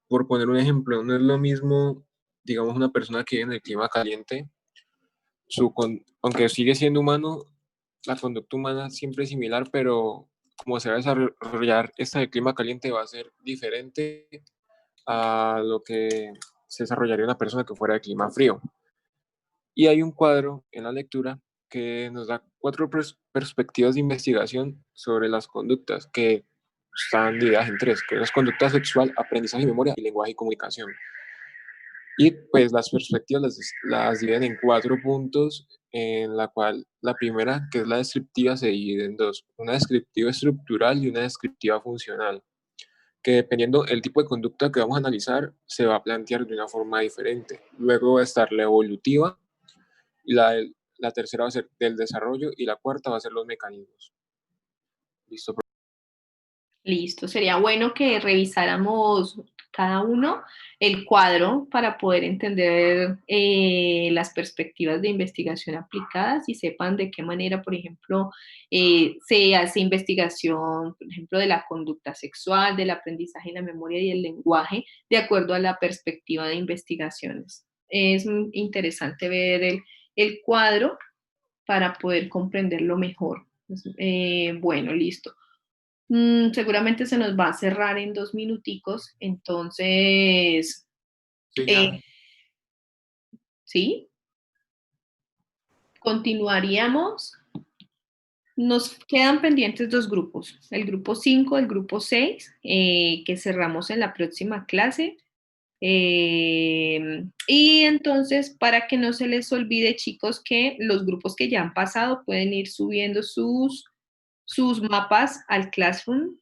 Speaker 8: Por poner un ejemplo, no es lo mismo, digamos, una persona que vive en el clima caliente, aunque sigue siendo humano, la conducta humana siempre es similar, pero como se va a desarrollar esta del clima caliente va a ser diferente a lo que se desarrollaría una persona que fuera de clima frío. Y hay un cuadro en la lectura que nos da 4 perspectivas de investigación sobre las conductas que están divididas en 3, que es conducta sexual, aprendizaje y memoria, y lenguaje y comunicación. Y pues las perspectivas las dividen en 4 puntos, en la cual la primera, que es la descriptiva, se divide en 2, una descriptiva estructural y una descriptiva funcional, que dependiendo del tipo de conducta que vamos a analizar, se va a plantear de una forma diferente. Luego va a estar la evolutiva, y la tercera va a ser del desarrollo, y la cuarta va a ser los mecanismos. ¿Listo?
Speaker 1: Listo, sería bueno que revisáramos cada uno el cuadro para poder entender las perspectivas de investigación aplicadas y sepan de qué manera, por ejemplo, se hace investigación, por ejemplo, de la conducta sexual, del aprendizaje, la memoria y el lenguaje, de acuerdo a la perspectiva de investigaciones. Es interesante ver el cuadro para poder comprenderlo mejor. Bueno, listo. Seguramente se nos va a cerrar en 2 minuticos, entonces,
Speaker 8: Sí, ya.
Speaker 1: ¿sí? Continuaríamos. Nos quedan pendientes 2 grupos, el grupo 5, el grupo 6, que cerramos en la próxima clase. Y entonces, para que no se les olvide, chicos, que los grupos que ya han pasado pueden ir subiendo sus mapas al Classroom.